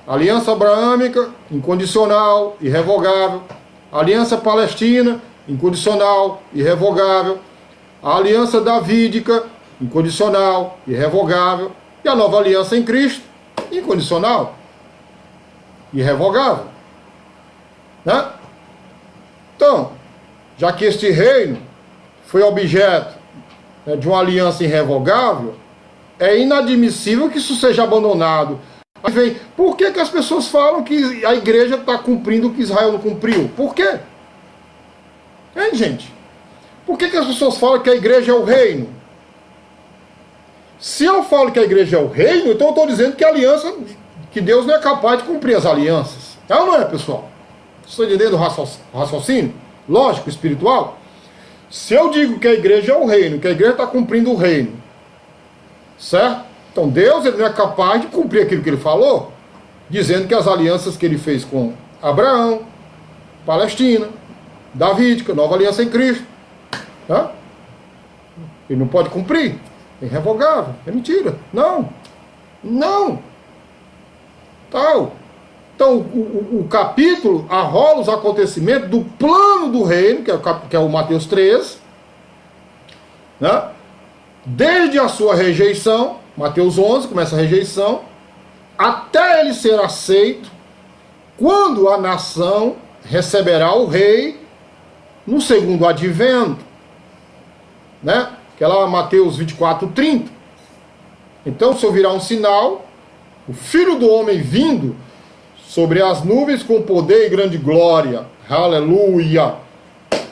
C: Aliança abraâmica, incondicional, irrevogável. Aliança palestina, incondicional, irrevogável. A aliança davídica, incondicional, irrevogável. E a nova aliança em Cristo, incondicional, irrevogável. Né? Então, já que este reino foi objeto né, de uma aliança irrevogável, é inadmissível que isso seja abandonado. Aí vem, por que as pessoas falam que a igreja está cumprindo o que Israel não cumpriu? Por quê? Hein, gente? Por que as pessoas falam que a igreja é o reino? Se eu falo que a igreja é o reino, então eu estou dizendo que a aliança, que Deus não é capaz de cumprir as alianças. É ou não é, pessoal? Estou entendendo o raciocínio? Lógico, espiritual? Se eu digo que a igreja é o reino, que a igreja está cumprindo o reino, certo? Então Deus ele não é capaz de cumprir aquilo que ele falou, dizendo que as alianças que ele fez com Abraão, Palestina, Davídica, nova aliança em Cristo, tá? Ele não pode cumprir. É irrevogável, é mentira. Não, não. Tal. Então o capítulo arrola os acontecimentos do plano do reino, que é o Mateus 13, né? Desde a sua rejeição, Mateus 11 começa a rejeição, até ele ser aceito, quando a nação receberá o rei no segundo advento, né? Que é lá Mateus 24, 30. Então se ouvirá um sinal, o Filho do Homem vindo sobre as nuvens com poder e grande glória. Aleluia!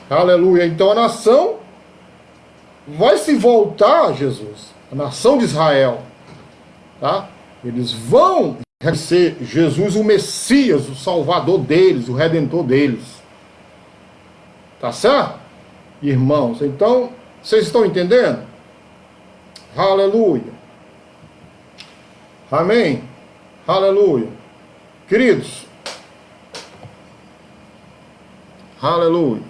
C: Aleluia! Então a nação vai se voltar a Jesus, a nação de Israel, tá? Eles vão reconhecer Jesus o Messias, o Salvador deles, o Redentor deles. Tá certo? Irmãos, então vocês estão entendendo? Aleluia. Amém? Aleluia. Queridos. Aleluia.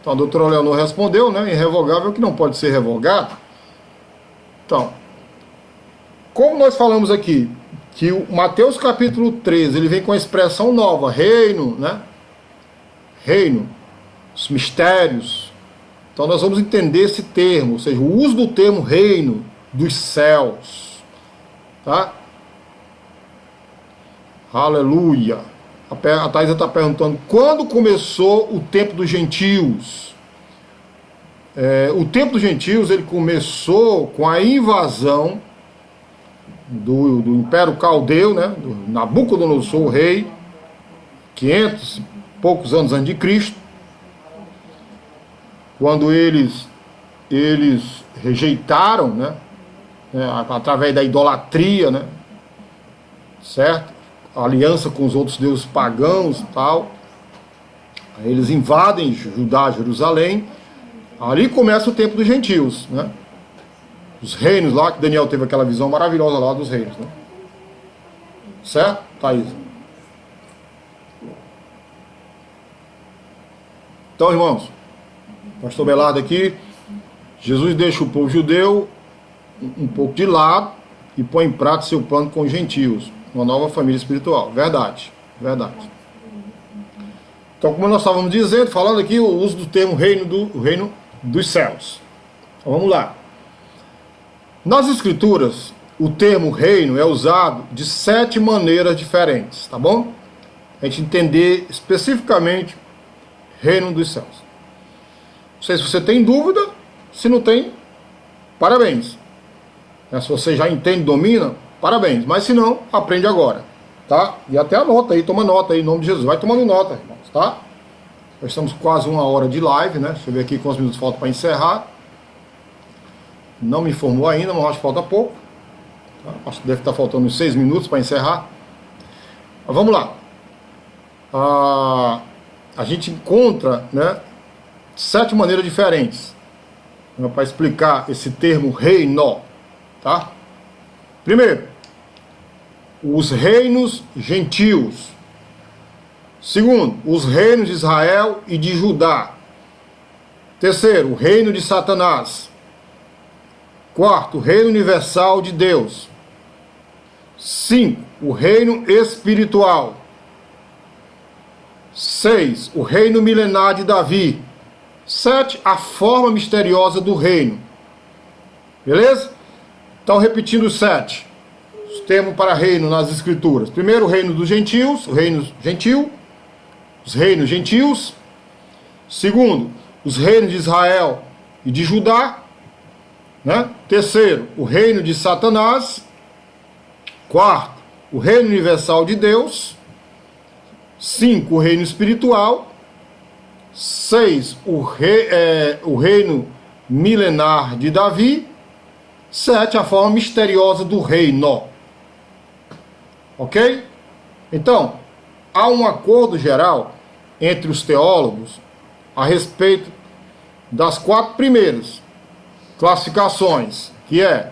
C: Então a doutora Leonor respondeu, né? Irrevogável que não pode ser revogado. Então, como nós falamos aqui, que o Mateus capítulo 13, ele vem com a expressão nova, reino, né? Reino, os mistérios. Então nós vamos entender esse termo, ou seja, o uso do termo reino dos céus, tá? Aleluia. A Thaisa está perguntando, quando começou o tempo dos gentios? O tempo dos gentios, ele começou com a invasão do Império Caldeu, né? Do Nabucodonosor, o rei, 500 e poucos anos antes de Cristo, quando eles rejeitaram, né, através da idolatria, né, certo? A aliança com os outros deuses pagãos e tal. Aí eles invadem Judá, Jerusalém. Ali começa o tempo dos gentios, né? Os reinos lá, que Daniel teve aquela visão maravilhosa lá dos reinos, né? Certo, Thaís? Então, irmãos, pastor Belardo aqui, Jesus deixa o povo judeu um pouco de lado e põe em prática seu plano com os gentios, uma nova família espiritual. Verdade, verdade. Então, como nós estávamos dizendo, falando aqui o uso do termo reino dos céus. Então, vamos lá. Nas escrituras, o termo reino é usado de 7 maneiras diferentes, tá bom? A gente entender especificamente reino dos céus. Não sei se você tem dúvida, se não tem, parabéns. Se você já entende, domina, parabéns. Mas se não, aprende agora, tá? E até anota aí, toma nota aí, em nome de Jesus. Vai tomando nota, irmãos, tá? Nós estamos quase 1 hora de live, né? Deixa eu ver aqui quantos minutos faltam para encerrar. Não me informou ainda, mas acho que falta pouco. Tá? Acho que deve estar faltando uns 6 minutos para encerrar. Mas vamos lá. A gente encontra, né, 7 maneiras diferentes, né, para explicar esse termo reino, tá? Primeiro, os reinos gentios. Segundo, os reinos de Israel e de Judá. Terceiro, o reino de Satanás. Quarto, o reino universal de Deus. 5, o reino espiritual. 6, o reino milenar de Davi. 7, a forma misteriosa do reino. Beleza? Então, repetindo os 7. Os termos para reino nas escrituras. Primeiro, o reino dos gentios, o reino gentil. Os reinos gentios. Segundo, os reinos de Israel e de Judá. né? Terceiro, o reino de Satanás. Quarto, o reino universal de Deus. 5, o reino espiritual. 6, o reino milenar de Davi. 7, a forma misteriosa do reino. Ok? Então, há um acordo geral entre os teólogos a respeito das 4 primeiras classificações, que é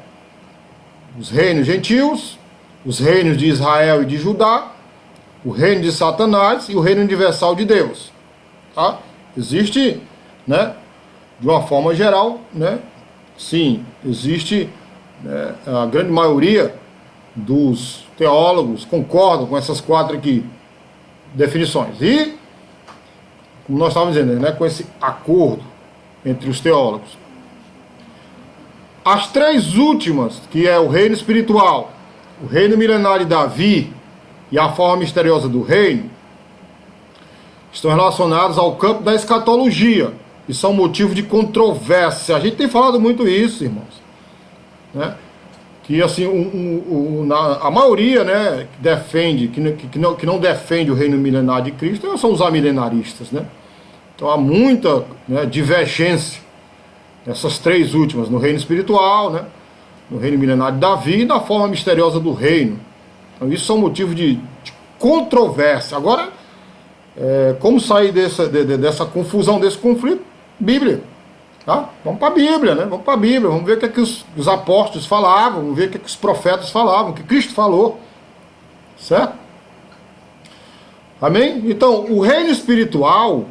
C: os reinos gentios, os reinos de Israel e de Judá, o reino de Satanás e o reino universal de Deus. Tá? Existe, né, de uma forma geral, né, sim, existe, né, a grande maioria dos teólogos concordam com essas 4 aqui definições. E, como nós estávamos dizendo, né, com esse acordo entre os teólogos. As 3 últimas, que é o reino espiritual, o reino milenar de Davi e a forma misteriosa do reino, estão relacionadas ao campo da escatologia e são motivo de controvérsia. A gente tem falado muito isso, irmãos, né? Que assim, a maioria, né, que defende, que não defende o reino milenar de Cristo são os amilenaristas, né? Então há muita, né, divergência nessas 3 últimas, no reino espiritual, né, no reino milenar de Davi e na forma misteriosa do reino. Então isso são motivos de controvérsia. Agora, como sair dessa confusão, desse conflito? Bíblia. Tá? Vamos para a Bíblia, né? Vamos para a Bíblia, vamos ver o que é que os apóstolos falavam, vamos ver o que é que os profetas falavam, o que Cristo falou. Certo? Amém? Então, o reino espiritual,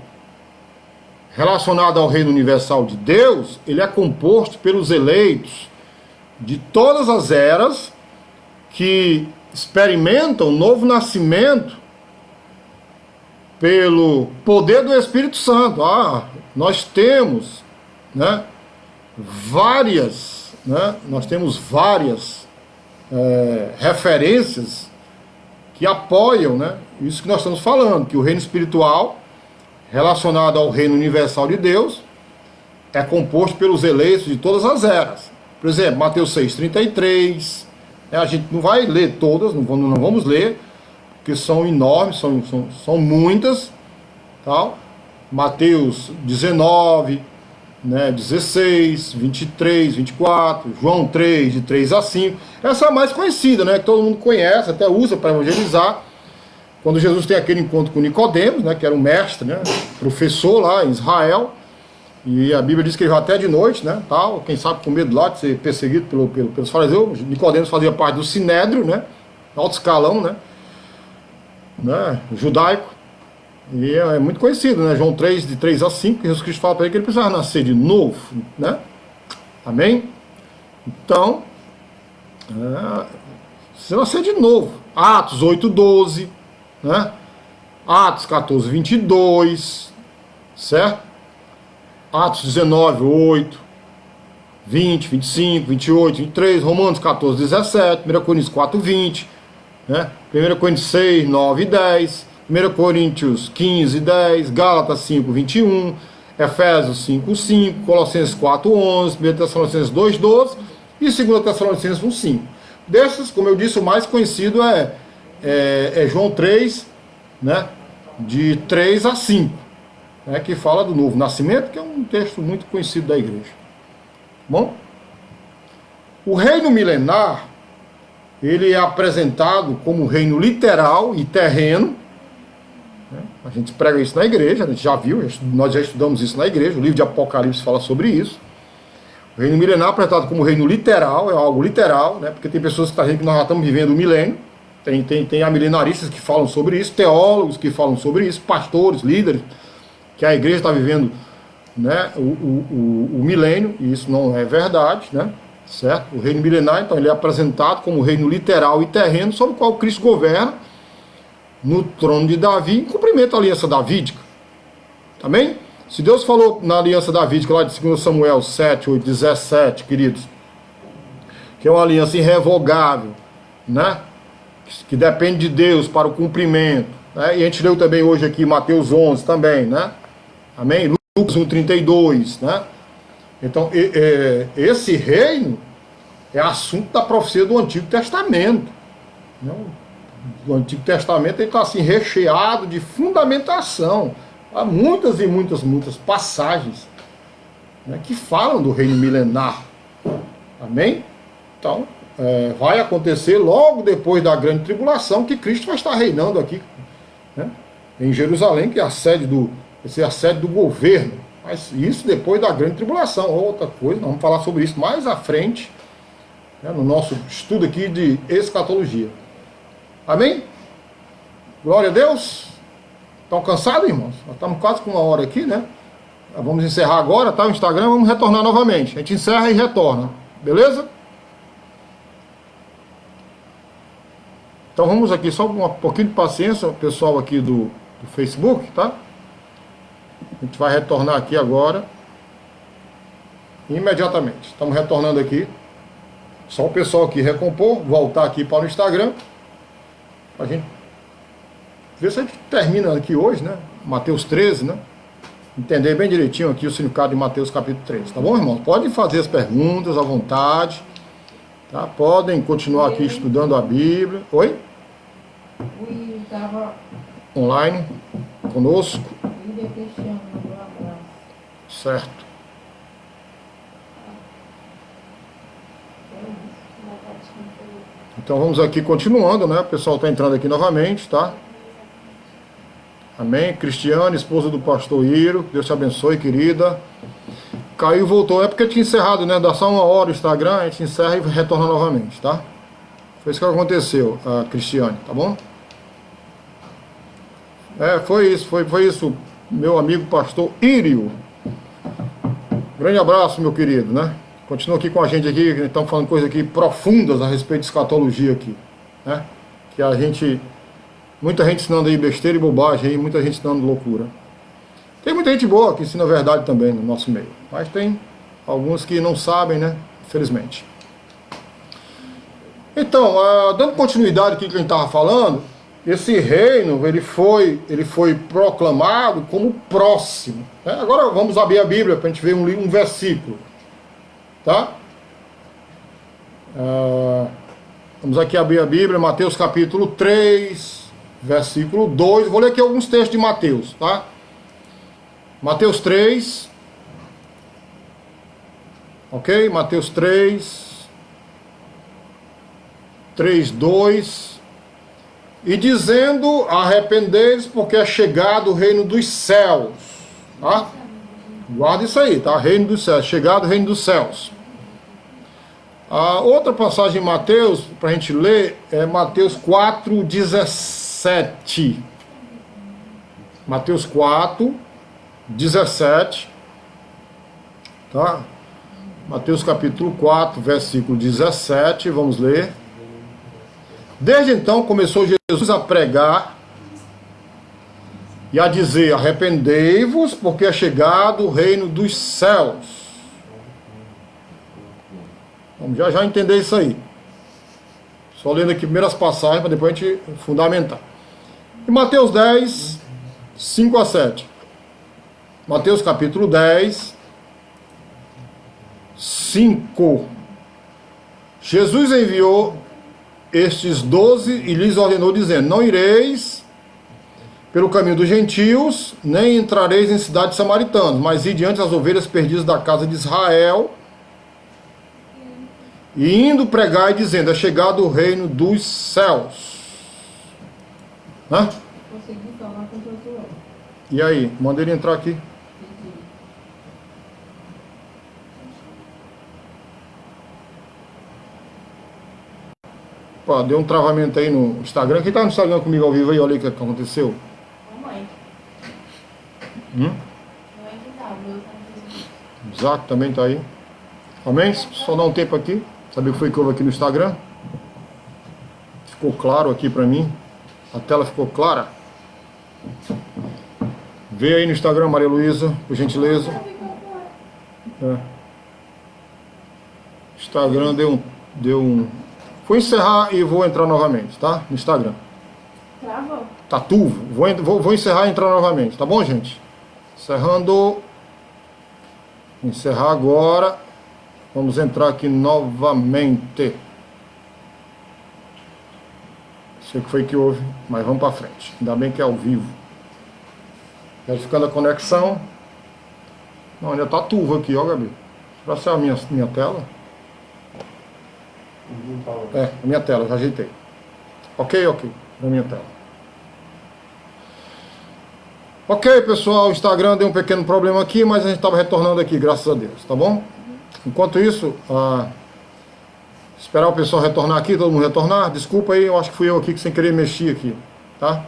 C: relacionado ao reino universal de Deus, ele é composto pelos eleitos de todas as eras que experimentam o novo nascimento pelo poder do Espírito Santo. Nós temos, né, várias referências que apoiam, né, isso que nós estamos falando, que o reino espiritual, relacionado ao reino universal de Deus, é composto pelos eleitos de todas as eras. Por exemplo, Mateus 6,33, a gente não vai ler todas, não vamos ler, porque são enormes, são muitas, tal. Mateus 19, né, 16, 23, 24, João 3, de 3 a 5. Essa é a mais conhecida, né, que todo mundo conhece, até usa para evangelizar. Quando Jesus tem aquele encontro com Nicodemos, né, que era um mestre, né, professor lá em Israel, e a Bíblia diz que ele vai até de noite, né, tal, quem sabe com medo lá de ser perseguido pelos fariseus. Nicodemos fazia parte do Sinédrio, né, alto escalão, né, judaico, e é muito conhecido, né, João 3, de 3 a 5, que Jesus Cristo fala para ele que ele precisava nascer de novo, né, amém? Então, precisa nascer de novo. Atos 8, 12, né? Atos 14, 22, certo? Atos 19, 8, 20, 25, 28, 23, Romanos 14, 17, 1 Coríntios 4, 20, né? 1 Coríntios 6, 9 e 10, 1 Coríntios 15, 10, Gálatas 5, 21, Efésios 5, 5, Colossenses 4, 11, 1 Tessalonicenses 2, 12 e 2 Tessalonicenses 1, 5. Desses, como eu disse, o mais conhecido é João 3, né, de 3 a 5, né, que fala do novo nascimento, que é um texto muito conhecido da igreja. Bom, o reino milenar, ele é apresentado como reino literal e terreno, né? A gente prega isso na igreja, a gente já viu, nós já estudamos isso na igreja, o livro de Apocalipse fala sobre isso. O reino milenar é apresentado como reino literal, é algo literal, né? Porque tem pessoas que estão dizendo que nós já estamos vivendo o milênio, tem amilenaristas que falam sobre isso, teólogos que falam sobre isso, pastores, líderes, que a igreja está vivendo, né, o milênio, e isso não é verdade, né? Certo? O reino milenar, então, ele é apresentado como reino literal e terreno, sobre o qual Cristo governa no trono de Davi, em cumprimento à aliança davídica. Amém? Se Deus falou na aliança davídica, lá de 2 Samuel 7, 8, 17, queridos, que é uma aliança irrevogável, né, que depende de Deus para o cumprimento, né? E a gente leu também hoje aqui Mateus 11 também, né? Amém? Lucas 1, 32, né? Então, esse reino é assunto da profecia do Antigo Testamento. Né? O Antigo Testamento está assim, recheado de fundamentação. Há muitas e muitas passagens, né, que falam do reino milenar. Amém? Então, vai acontecer logo depois da grande tribulação que Cristo vai estar reinando aqui, né, em Jerusalém, que é a sede do governo. Mas isso depois da grande tribulação. Outra coisa, nós vamos falar sobre isso mais à frente, né, no nosso estudo aqui de escatologia. Amém? Glória a Deus. Estão cansados, irmãos? Nós estamos quase com uma hora aqui, né? Vamos encerrar agora, tá? O Instagram, vamos retornar novamente. A gente encerra e retorna. Beleza? Então vamos aqui, só um pouquinho de paciência, pessoal aqui do Facebook, tá? A gente vai retornar aqui agora. Imediatamente. Estamos retornando aqui. Só o pessoal aqui recompor, voltar aqui para o Instagram. A gente ver se a gente termina aqui hoje, né? Mateus 13, né? Entender bem direitinho aqui o significado de Mateus capítulo 13, tá bom, irmãos? Podem fazer as perguntas à vontade, tá? Podem continuar aqui estudando a Bíblia. Oi?
A: O Will estava
C: Online, conosco.
A: Cristiano, mandou um abraço.
C: Certo. Então vamos aqui continuando, né? O pessoal está entrando aqui novamente, tá? Amém. Cristiane, esposa do pastor Iro, Deus te abençoe, querida. Caiu, voltou. É porque tinha encerrado, né? Dá só uma hora o Instagram, a gente encerra e retorna novamente, tá? Foi isso que aconteceu, a Cristiane, tá bom? Foi isso, meu amigo pastor Írio. Grande abraço, meu querido, né? Continua aqui com a gente aqui, estamos falando coisas aqui profundas a respeito de escatologia aqui, né? Que a gente... Muita gente ensinando aí besteira e bobagem aí, muita gente ensinando loucura. Tem muita gente boa que ensina a verdade também no nosso meio. Mas tem alguns que não sabem, né? Infelizmente. Então, dando continuidade aqui que a gente estava falando, esse reino, ele foi proclamado como próximo. Né? Agora vamos abrir a Bíblia para a gente ver um versículo. Tá? Vamos aqui abrir a Bíblia, Mateus capítulo 3... versículo 2, vou ler aqui alguns textos de Mateus, tá? Mateus 3, ok? Mateus 3, 2, e dizendo, arrependei-vos, porque é chegado o reino dos céus, tá? Guarda isso aí, tá? Reino dos céus, chegado o reino dos céus. A outra passagem em Mateus, para a gente ler, é Mateus 4, 17. Mateus 4, 17, tá? Mateus capítulo 4, versículo 17, vamos ler. Desde então começou Jesus a pregar e a dizer, arrependei-vos, porque é chegado o reino dos céus. Vamos já entender isso aí. Só lendo aqui primeiras passagens, para depois a gente fundamentar. E Mateus 10, 5 a 7. Mateus capítulo 10, 5. Jesus enviou estes 12 e lhes ordenou, dizendo, não ireis pelo caminho dos gentios, nem entrareis em cidades samaritanas, mas ide diante das ovelhas perdidas da casa de Israel, e indo pregar e dizendo, é chegado o reino dos céus. Hã?
A: Consegui falar com o doutor.
C: E aí, manda ele entrar aqui. Pô, deu um travamento aí no Instagram. Quem tá no Instagram comigo ao vivo aí, olha aí o que aconteceu.
A: Mamãe.
C: Mamãe
A: que tá, meu
C: Isaac também tá aí. Amém? Só dá um tempo aqui. Sabe o que foi que houve aqui no Instagram? Ficou claro aqui pra mim. A tela ficou clara. Vê aí no Instagram, Maria Luísa, por gentileza. Instagram deu um... Vou encerrar e vou entrar novamente, tá? No Instagram.
A: Travou.
C: Tá turvo. Vou encerrar e entrar novamente, tá bom, gente? Encerrando. Encerrar agora. Vamos entrar aqui novamente. Sei o que foi que houve, mas vamos para frente. Ainda bem que é ao vivo. Verificando a conexão. Não, ainda está turvo aqui, ó, Gabi. Será que é a minha tela? É, a minha tela, já ajeitei. Ok, na minha tela. Ok, pessoal, o Instagram deu um pequeno problema aqui, mas a gente estava retornando aqui, graças a Deus, tá bom? Enquanto isso, esperar o pessoal retornar aqui, todo mundo retornar. Desculpa aí, eu acho que fui eu aqui que sem querer mexi aqui, tá?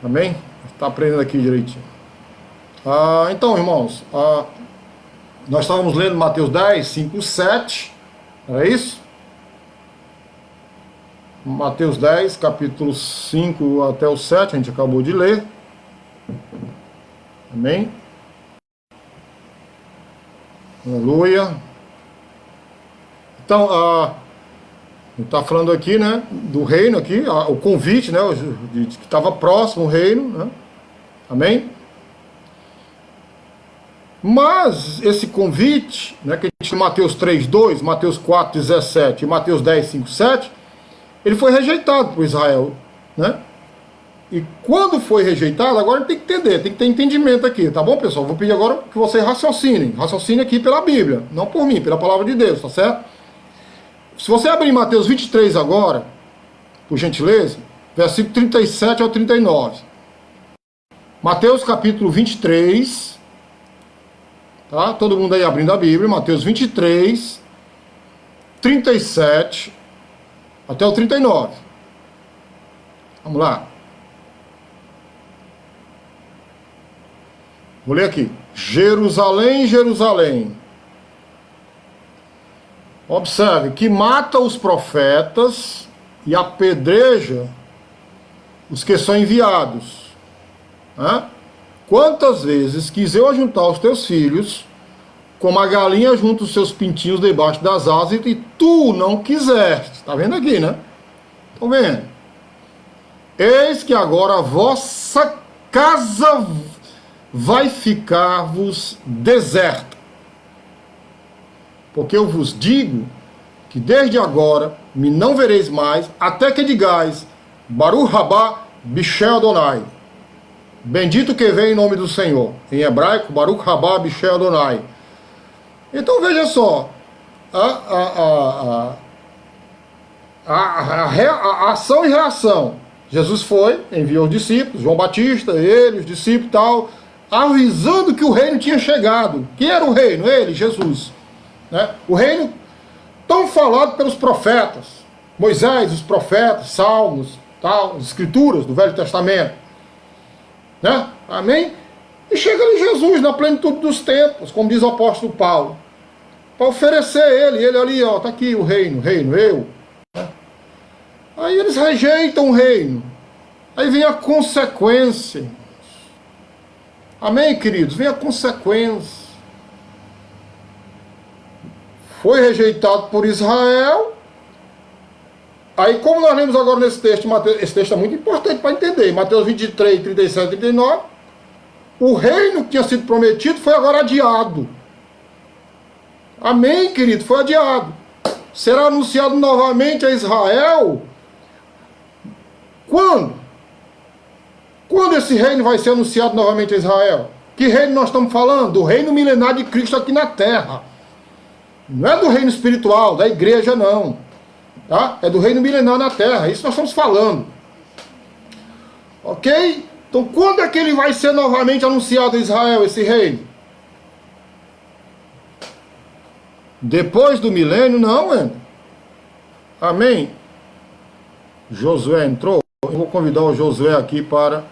C: Amém? Está aprendendo aqui direitinho. Então, irmãos, nós estávamos lendo Mateus 10, 5, 7, era isso? Mateus 10, capítulo 5 até o 7, a gente acabou de ler. Amém? Aleluia. Então, está falando aqui, né, do reino aqui, o convite, né, que estava próximo o reino, né? Amém? Mas esse convite, né, que a gente tem Mateus 3:2, Mateus 4:17 e Mateus 10:5-7, ele foi rejeitado por Israel, né? E quando foi rejeitado, agora tem que entender, tem que ter entendimento aqui, tá bom, pessoal? Vou pedir agora que vocês raciocinem aqui pela Bíblia, não por mim, pela palavra de Deus, tá certo? Se você abrir Mateus 23 agora, por gentileza, versículo 37 ao 39. Mateus capítulo 23, tá? Todo mundo aí abrindo a Bíblia, Mateus 23, 37 até o 39. Vamos lá. Vou ler aqui. Jerusalém, Jerusalém. Observe, que mata os profetas e apedreja os que são enviados. Quantas vezes quis eu ajuntar os teus filhos, como a galinha junta os seus pintinhos debaixo das asas, e tu não quiseste. Está vendo aqui, né? Estão vendo? Eis que agora a vossa casa vai ficar-vos deserta. Porque eu vos digo que desde agora me não vereis mais, até que digais, Baruch Rabá Bishel Adonai. Bendito que vem em nome do Senhor. Em hebraico, Baruch Rabá Bishel Adonai. Então veja só, a ação e reação. Jesus foi, enviou os discípulos, João Batista, ele, os discípulos e tal, avisando que o reino tinha chegado. Quem era o reino? Ele, Jesus. Né? O reino tão falado pelos profetas, Moisés, os profetas, Salmos, tal, as escrituras do Velho Testamento. Né? Amém? E chega ali Jesus na plenitude dos tempos, como diz o apóstolo Paulo, para oferecer ele ali, ó, tá aqui o reino, eu. Né? Aí eles rejeitam o reino. Aí vem a consequência. Amém, queridos? Vem a consequência. Foi rejeitado por Israel. Aí, como nós lemos agora nesse texto, esse texto é muito importante para entender, Mateus 23, 37 e 39, o reino que tinha sido prometido foi agora adiado. Amém, querido? Foi adiado. Será anunciado novamente a Israel. Quando? Quando esse reino vai ser anunciado novamente a Israel? Que reino nós estamos falando? Do reino milenar de Cristo aqui na terra. Não é do reino espiritual, da igreja, não. Tá? É do reino milenar na terra. Isso nós estamos falando. Ok? Então, quando é que ele vai ser novamente anunciado a Israel, esse reino? Depois do milênio? Não, mano. Amém? Josué entrou. Eu vou convidar o Josué aqui para...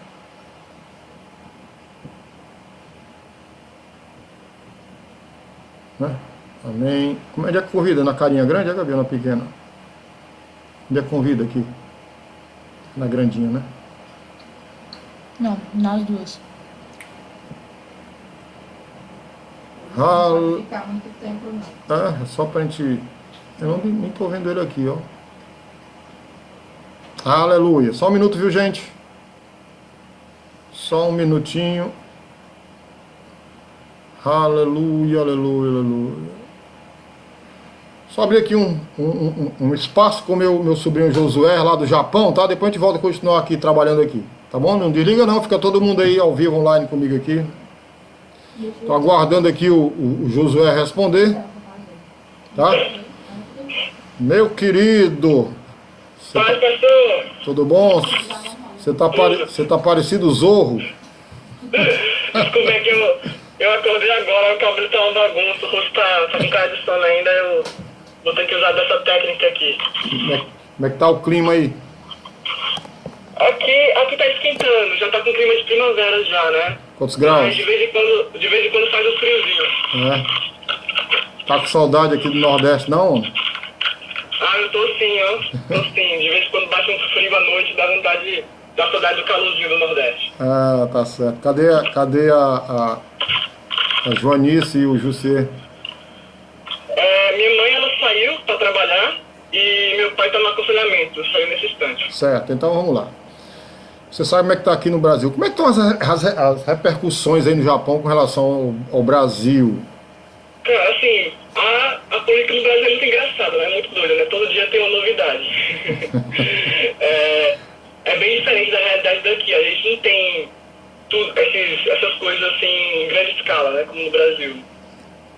C: Né? Amém. Como é que convida? Na carinha grande, Gabi, ou na pequena? Onde é que convida aqui? Na grandinha, né?
B: Não, nas duas.
A: Não vai ficar muito tempo, não.
C: É só pra gente... Eu nem tô vendo ele aqui, ó. Aleluia. Só um minuto, viu, gente? Só um minutinho. Aleluia, aleluia, aleluia. Só abrir aqui um espaço com meu sobrinho Josué, lá do Japão, tá? Depois a gente volta a continuar aqui, trabalhando aqui. Tá bom? Não desliga não, fica todo mundo aí ao vivo online comigo aqui. Tô aguardando aqui o Josué responder. Tá? Meu querido.
D: Pai, pastor.
C: Tudo bom? Você tá parecido Zorro.
D: Como é que eu acordei agora, o cabelo tá uma bagunça, o rosto tá com cara de sono ainda, eu vou ter que usar dessa técnica aqui.
C: Como é que tá o clima aí?
D: Aqui tá esquentando, já tá com clima de primavera já, né?
C: Quantos graus?
D: Mas de vez em quando faz um friozinho.
C: É. Tá com saudade aqui do Nordeste, não?
D: Ah, eu tô sim, ó. Tô sim. De vez em quando bate um frio à noite, dá saudade do calorzinho do Nordeste.
C: Ah, tá certo. Cadê a Joanice e o José?
D: Minha mãe, ela saiu pra trabalhar e meu pai tá no aconselhamento, saiu nesse instante.
C: Certo, então vamos lá. Você sabe como é que tá aqui no Brasil. Como é que estão as repercussões aí no Japão com relação ao Brasil?
D: Cara, assim, a política no Brasil é muito engraçada, né? É muito doida, né? Todo dia tem uma novidade. é bem diferente da realidade daqui. A gente não tem essas coisas assim em grande escala, né? Como no Brasil.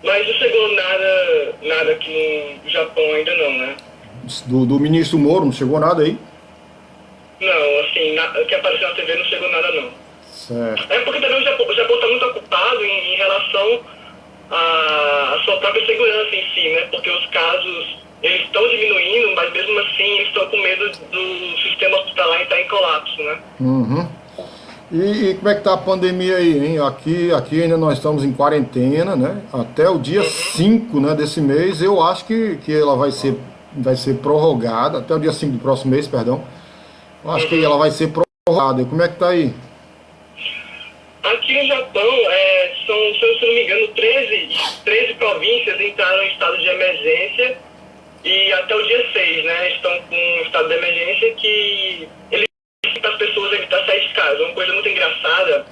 D: Mas não chegou nada aqui no Japão ainda não, né?
C: Do ministro Moro, não chegou nada aí?
D: Não, assim, que apareceu na TV não chegou nada não.
C: Certo.
D: É porque também o Japão está muito ocupado em relação à sua própria segurança em si, né? Porque os casos, eles estão diminuindo, mas mesmo assim eles estão com medo do sistema hospitalar estar em colapso, né?
C: Uhum. E como é que tá a pandemia aí, hein? Aqui ainda nós estamos em quarentena, né? Até o dia 5, né, desse mês, eu acho que ela vai ser prorrogada, até o dia 5 do próximo mês, perdão. Eu acho que ela vai ser prorrogada. E como é que tá aí?
D: Aqui no Japão, se eu não me engano, 13 províncias entraram em estado de emergência e até o dia 6, né, estão com um estado de emergência que eles para as pessoas evitar sair de casa. Uma coisa muito engraçada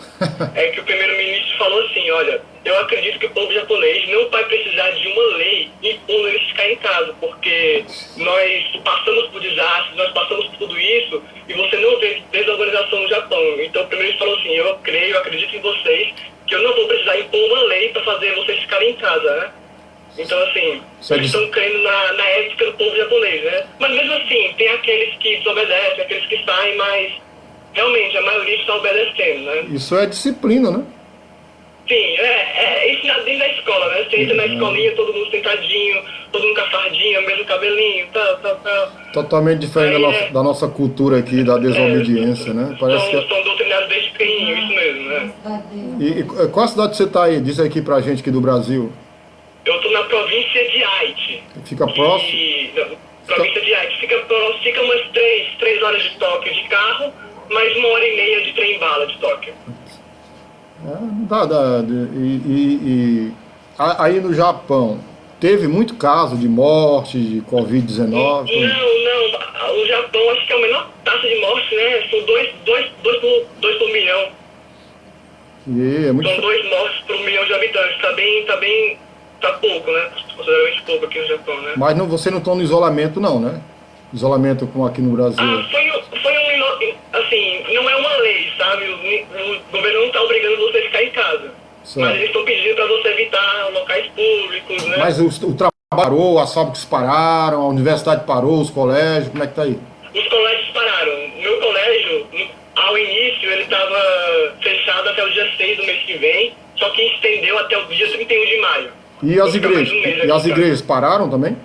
D: é que o primeiro-ministro falou assim, olha, eu acredito que o povo japonês não vai precisar de uma lei impondo eles ficar em casa, porque nós passamos por desastres, nós passamos por tudo isso e você não vê desorganização no Japão. Então o primeiro-ministro falou assim, eu acredito em vocês, que eu não vou precisar impor uma lei para fazer vocês ficarem em casa, né? Então, assim, eles estão crendo na ética do povo japonês, né? Mas mesmo assim, tem aqueles que desobedecem, aqueles que saem, mas realmente a maioria está obedecendo, né?
C: Isso é disciplina, né?
D: Sim, ensinado dentro da escola, né? Você entra na escolinha, todo mundo sentadinho, todo mundo com a fardinha, mesmo cabelinho, tal.
C: Totalmente diferente da nossa cultura aqui, da desobediência, né? Parece
D: são doutrinados desde pequenininho, isso mesmo, né?
C: E qual cidade você está aí? Diz aqui pra gente aqui do Brasil.
D: Eu estou na província de Aichi.
C: Fica próximo?
D: Província de Aichi. Fica umas 3 horas de Tóquio de carro, mais 1h30 de trem-bala de Tóquio.
C: Aí no Japão, teve muito caso de morte, de Covid-19?
D: Não. O Japão acho que é a menor taxa de morte, né? São 2 por milhão. São 2 mortes por 1 milhão de habitantes. Tá pouco, né? Consideravelmente pouco aqui no Japão, né?
C: Mas você não está no isolamento não, né? Isolamento como aqui no Brasil.
D: Assim, não é uma lei, sabe? O governo não está obrigando você a ficar em casa.
C: Certo.
D: Mas eles estão pedindo para você evitar locais públicos, né?
C: Mas o trabalho parou, as fábricas pararam, a universidade parou, os colégios, como é que tá aí?
D: Os colégios pararam. O meu colégio, ao início, ele estava fechado até o dia 6 do mês que vem, só que estendeu até o dia 31 de maio.
C: E as igrejas? E as igrejas pararam também?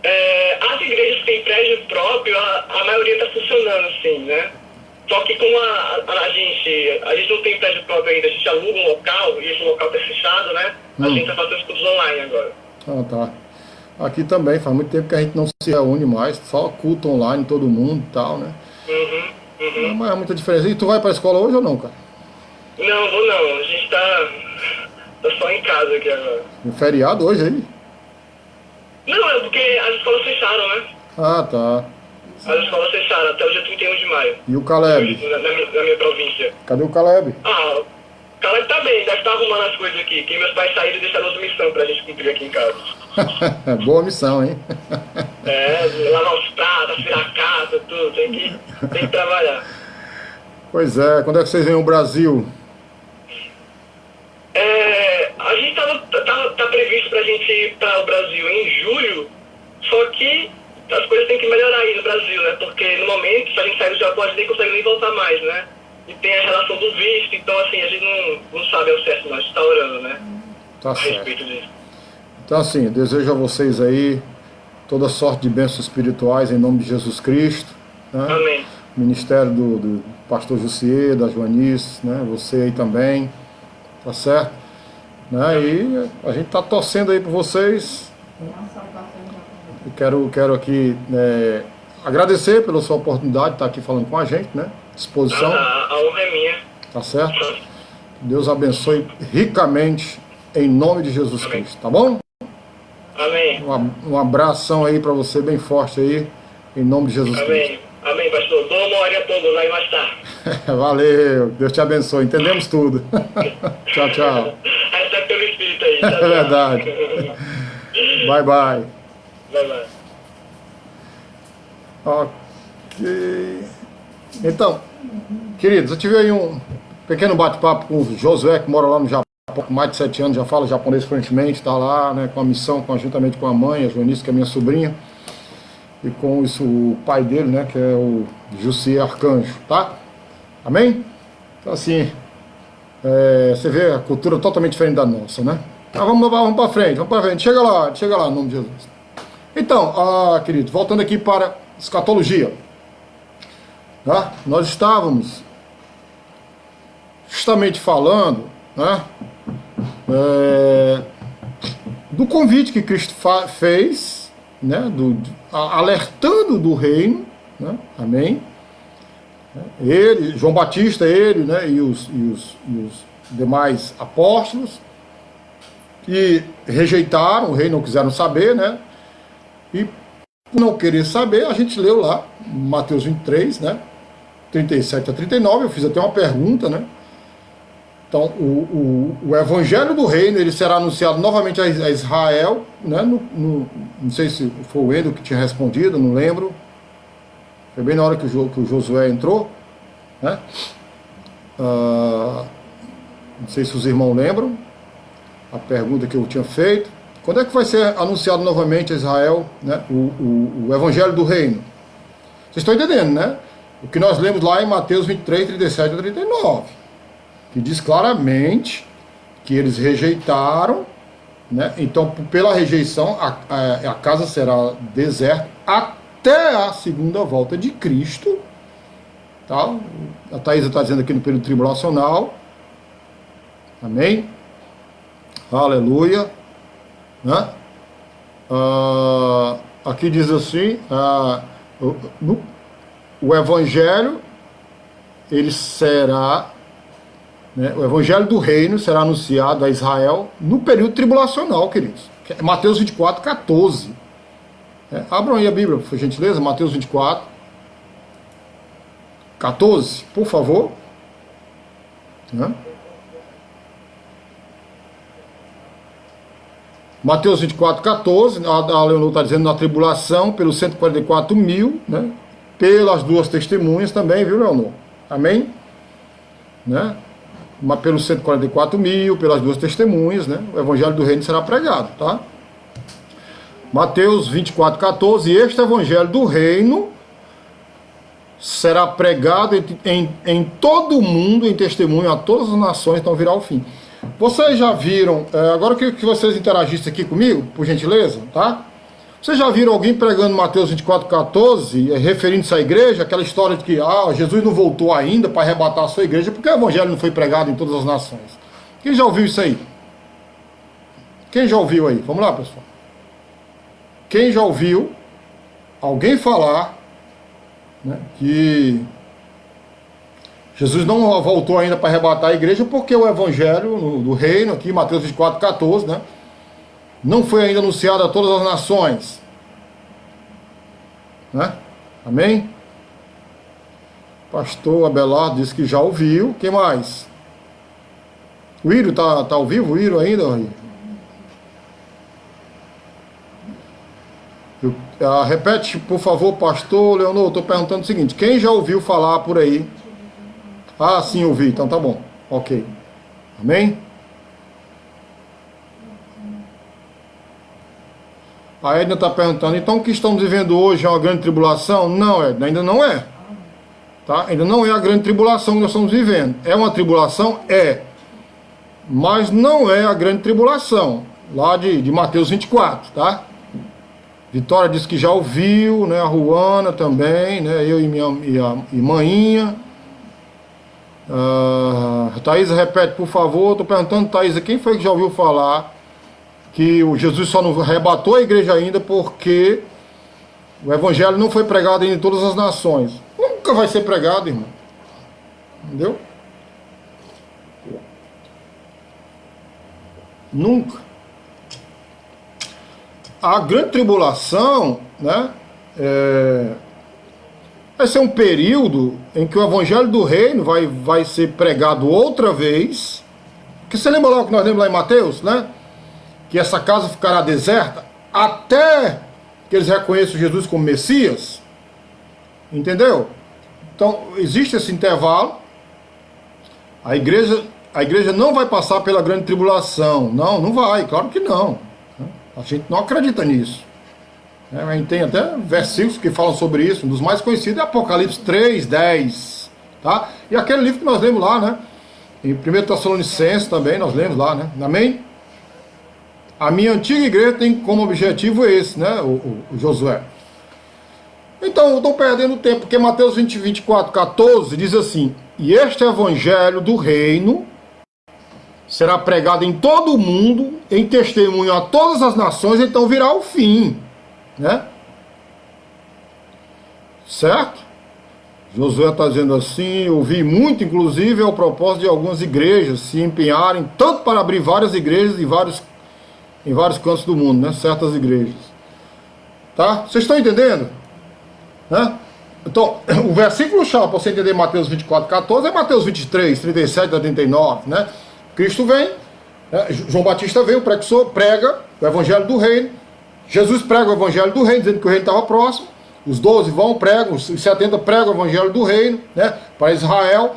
D: As igrejas que têm prédio próprio, a maioria está funcionando, sim, né? Só que como a gente não tem prédio próprio ainda, a gente aluga um local e esse local está fechado, né? A gente está fazendo os cursos online agora.
C: Ah, tá. Aqui também, faz muito tempo que a gente não se reúne mais, só culto online, todo mundo e tal, né? Não, mas é muita diferença. E tu vai pra escola hoje ou não, cara?
D: Não, vou não. A gente tá só em casa aqui agora.
C: No feriado hoje aí?
D: Não, é porque as escolas fecharam, né?
C: Ah, tá.
D: As escolas fecharam até o dia 31 de maio.
C: E o Caleb?
D: Na minha província.
C: Cadê o Caleb?
D: Ah, Caleb tá bem, deve estar arrumando as coisas aqui. Que meus pais saíram e deixaram outra missão pra gente cumprir aqui em casa.
C: Boa missão, hein?
D: Lavar os pratos, virar a casa, tudo. Tem que trabalhar.
C: Pois é, quando é que vocês vêm ao Brasil?
D: A gente tá previsto pra gente ir para o Brasil em julho, só que as coisas têm que melhorar aí no Brasil, né? Porque no momento, se a gente sair do Japão, a gente nem consegue nem voltar mais, né? E tem a relação do visto, então assim, a gente não sabe ao certo, mas a gente tá orando, né?
C: Tá
D: A
C: certo.
D: respeito disso.
C: Então assim, desejo a vocês aí toda sorte de bênçãos espirituais em nome de Jesus Cristo, né?
D: Amém.
C: Ministério do pastor Jussier, da Joanice, né? Você aí também, tá certo? Né? E a gente tá torcendo aí por vocês.
A: Uma salvação já
C: Eu quero aqui agradecer pela sua oportunidade de estar aqui falando com a gente, né? Disposição,
D: A honra é minha.
C: tá certo? Deus abençoe ricamente em nome de Jesus
D: Amém.
C: Cristo, tá bom?
D: Amém.
C: Um abração aí para você bem forte aí, em nome de Jesus Cristo.
D: Amém. Amém, pastor. Dou uma hora a todos, vai mais tarde.
C: Valeu, Deus te abençoe, entendemos tudo. Tchau, tchau.
D: Recebe pelo Espírito aí. Tchau, tchau.
C: É verdade. Bye, bye.
D: Vai, vai.
C: Ok. Então, queridos, eu tive aí um pequeno bate-papo com o Josué, que mora lá no Japão, com mais de 7 anos, já fala japonês fluentemente, está lá, né, com a missão, conjuntamente com a mãe, a Joanice, que é minha sobrinha, e com isso o pai dele, né, que é o Jussi Arcanjo, tá? Amém? Então, assim, você vê a cultura totalmente diferente da nossa, né? Então, vamos para frente, chega lá, em nome de Jesus. Então, queridos, voltando aqui para escatologia, tá? Nós estávamos justamente falando, né, do convite que Cristo fez, né, alertando do reino, né, amém? Ele, João Batista, ele, né, e os demais apóstolos, que rejeitaram o reino, não quiseram saber, né? E por não querer saber, a gente leu lá, Mateus 23, né? 37 a 39, eu fiz até uma pergunta, né? Então, o evangelho do reino, ele será anunciado novamente a Israel, né? Não sei se foi o Endo que tinha respondido, não lembro. Foi bem na hora que o Josué entrou, né? Não sei se os irmãos lembram a pergunta que eu tinha feito. Quando é que vai ser anunciado novamente a Israel, né, o Evangelho do Reino? Vocês estão entendendo, né? O que nós lemos lá em Mateus 23, 37 a 39, que diz claramente que eles rejeitaram, né? Então, pela rejeição, a casa será deserta até a segunda volta de Cristo. Tá? A Thaisa está dizendo aqui no período tribulacional. Amém? Aleluia. Né? Aqui diz assim, o Evangelho, ele será, né, o Evangelho do Reino será anunciado a Israel no período tribulacional, queridos. Mateus 24, 14. Abram aí a Bíblia, por gentileza, Mateus 24, 14, por favor. Né? Mateus 24, 14, a Leonor está dizendo na tribulação, pelos 144 mil, né? Pelas duas testemunhas também, viu, Leonor? Amém? Né? Mas pelos 144 mil, pelas duas testemunhas, né? O Evangelho do Reino será pregado, tá? Mateus 24, 14, este Evangelho do Reino será pregado em todo o mundo, em testemunho a todas as nações, então virá o fim. Vocês já viram, agora eu queria que vocês interagissem aqui comigo, por gentileza, tá? Vocês já viram alguém pregando Mateus 24, 14, referindo-se à igreja, aquela história de que Jesus não voltou ainda para arrebatar a sua igreja, porque o evangelho não foi pregado em todas as nações? Quem já ouviu isso aí? Quem já ouviu aí? Vamos lá, pessoal. Quem já ouviu alguém falar, né, que Jesus não voltou ainda para arrebatar a igreja porque o evangelho do reino, aqui Mateus 24, 14, né, não foi ainda anunciado a todas as nações, né? Amém? Pastor Abelardo disse que já ouviu. Quem mais? O Írio tá ao vivo? O Írio ainda? Repete, por favor, pastor Leonor. Estou perguntando o seguinte: quem já ouviu falar por aí? Ah, sim, ouvi. Então tá bom. Ok. Amém? A Edna está perguntando: então o que estamos vivendo hoje é uma grande tribulação? Não, Edna, ainda não é. Tá? Ainda não é a grande tribulação que nós estamos vivendo. É uma tribulação? É. Mas não é a grande tribulação. Lá de Mateus 24, tá? Vitória disse que já ouviu, né? A Ruana também, né? Eu e minha irmãinha. Thaisa, repete, por favor. Estou perguntando, Thaisa, quem foi que já ouviu falar que o Jesus só não arrebatou a igreja ainda porque o evangelho não foi pregado em todas as nações? Nunca vai ser pregado, irmão. Entendeu? Nunca. A grande tribulação, né, vai ser um período em que o evangelho do reino vai ser pregado outra vez. Porque você lembra lá o que nós lemos lá em Mateus, né? Que essa casa ficará deserta até que eles reconheçam Jesus como Messias. Entendeu? Então, existe esse intervalo. A igreja não vai passar pela grande tribulação. Não vai, claro que não. A gente não acredita nisso. A gente tem até versículos que falam sobre isso. Um dos mais conhecidos é Apocalipse 3:10. Tá? E aquele livro que nós lemos lá, né? Em 1 Tessalonicenses também, nós lemos lá, né? Amém? A minha antiga igreja tem como objetivo esse, né? O Josué. Então, eu estou perdendo tempo, porque Mateus 24:14 diz assim: e este evangelho do reino será pregado em todo o mundo, em testemunho a todas as nações, então virá o fim, né? Certo? Josué está dizendo assim: eu vi muito, inclusive, ao propósito de algumas igrejas se empenharem tanto para abrir várias igrejas em vários cantos do mundo, né? Certas igrejas. Tá? Vocês estão entendendo? Né? Então, o versículo-chave para você entender Mateus 24:14 é Mateus 23:37 a 39, né? Cristo vem, né? João Batista vem, o precursor, prega o evangelho do reino. Jesus prega o evangelho do reino, dizendo que o reino estava próximo. Os 12 vão, pregam, os 70 pregam o evangelho do reino, né? Para Israel.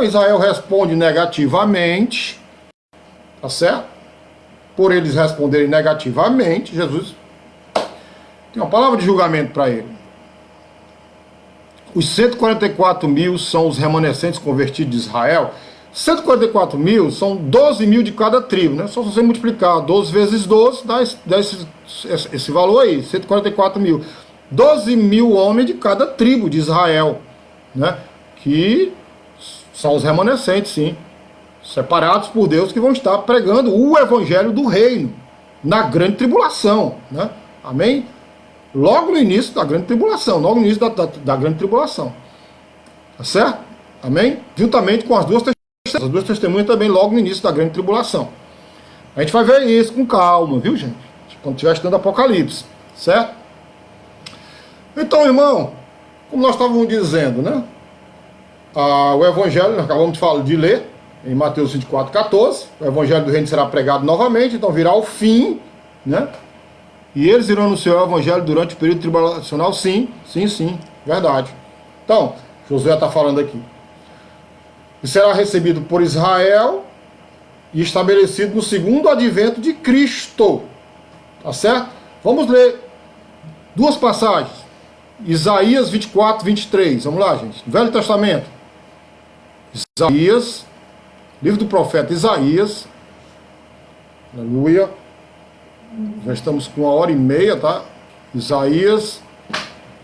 C: Israel responde negativamente, tá certo? Por eles responderem negativamente, Jesus tem uma palavra de julgamento para ele. Os 144 mil são os remanescentes convertidos de Israel. 144 mil são 12 mil de cada tribo, né? Só se você multiplicar 12 vezes 12, dá esse valor aí, 144 mil. 12 mil homens de cada tribo de Israel, né? Que são os remanescentes, sim. Separados por Deus, que vão estar pregando o evangelho do reino na grande tribulação, né? Amém? Logo no início da grande tribulação, logo no início da grande tribulação. Tá certo? Amém? Juntamente com as duas testemunhas também logo no início da grande tribulação. A gente vai ver isso com calma, viu, gente? Quando estiver estudando Apocalipse, certo? Então, irmão, como nós estávamos dizendo, né? O evangelho, nós acabamos de ler em Mateus 24:14, o evangelho do reino será pregado novamente, então virá o fim, né? E eles irão anunciar o evangelho durante o período tribulacional? Sim, verdade. Então, Josué está falando aqui. E será recebido por Israel e estabelecido no segundo advento de Cristo. Tá certo? Vamos ler duas passagens. Isaías 24:23. Vamos lá, gente. Velho Testamento. Isaías, livro do profeta Isaías. Aleluia. Já estamos com 1h30, tá? Isaías.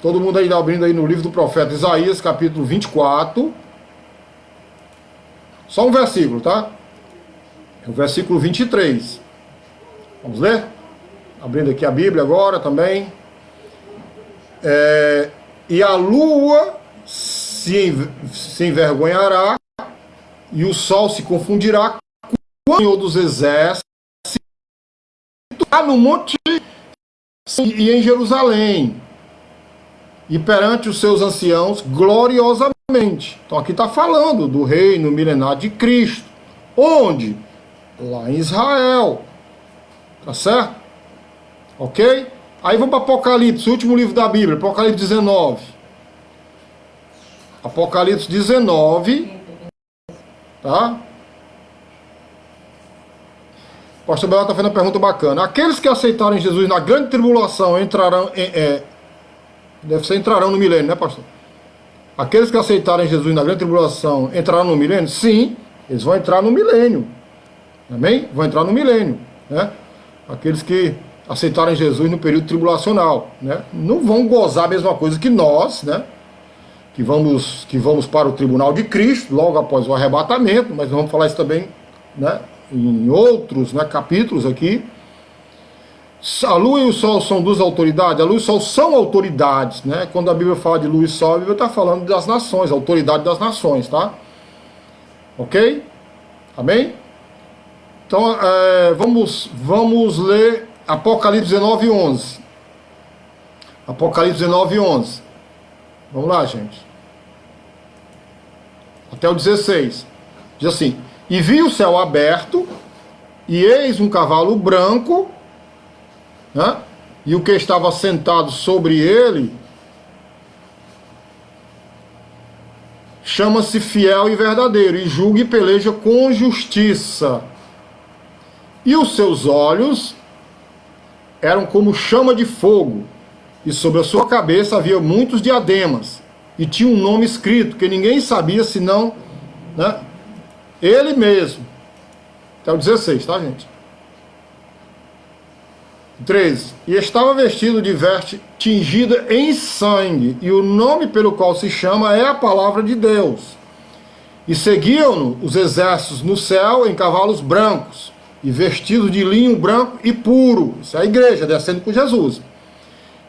C: Todo mundo aí abrindo aí no livro do profeta Isaías, capítulo 24. Só um versículo, tá? É o versículo 23. Vamos ler? Abrindo aqui a Bíblia agora também. E a lua se envergonhará, e o sol se confundirá com o Senhor dos exércitos no monte e em Jerusalém, e perante os seus anciãos gloriosamente. Então aqui está falando do reino milenar de Cristo, Onde? Lá em Israel. Tá certo? Ok? Aí vamos para Apocalipse, o último livro da Bíblia, Apocalipse 19. Apocalipse 19, tá? O pastor Bela está fazendo uma pergunta bacana. Aqueles que aceitarem Jesus na grande tribulação entrarão deve ser entrarão no milênio, né, pastor? Aqueles que aceitarem Jesus na grande tribulação entrarão no milênio? Sim, eles vão entrar no milênio. Amém? Vão entrar no milênio, né? Aqueles que aceitarem Jesus no período tribulacional, né? Não vão gozar a mesma coisa que nós, né? Que vamos para o tribunal de Cristo logo após o arrebatamento, mas vamos falar isso também, né? Em outros, né, capítulos aqui. A lua e o sol são duas autoridades. A lua e o sol são autoridades, né? Quando a Bíblia fala de lua e sol, a Bíblia está falando das nações, a autoridade das nações, tá? Ok? Amém? Então, vamos ler Apocalipse 19, 11. Apocalipse 19, 11. Vamos lá, gente. Até o 16. Diz assim: e vi o céu aberto, e eis um cavalo branco, né? E o que estava sentado sobre ele chama-se Fiel e Verdadeiro, e julga e peleja com justiça. E os seus olhos eram como chama de fogo, e sobre a sua cabeça havia muitos diademas, e tinha um nome escrito que ninguém sabia senão, né, ele mesmo. Até o 16, tá, gente? 13. E estava vestido de veste tingida em sangue, e o nome pelo qual se chama é a palavra de Deus. E seguiam-no os exércitos no céu em cavalos brancos, e vestidos de linho branco e puro. Isso é a igreja descendo com Jesus.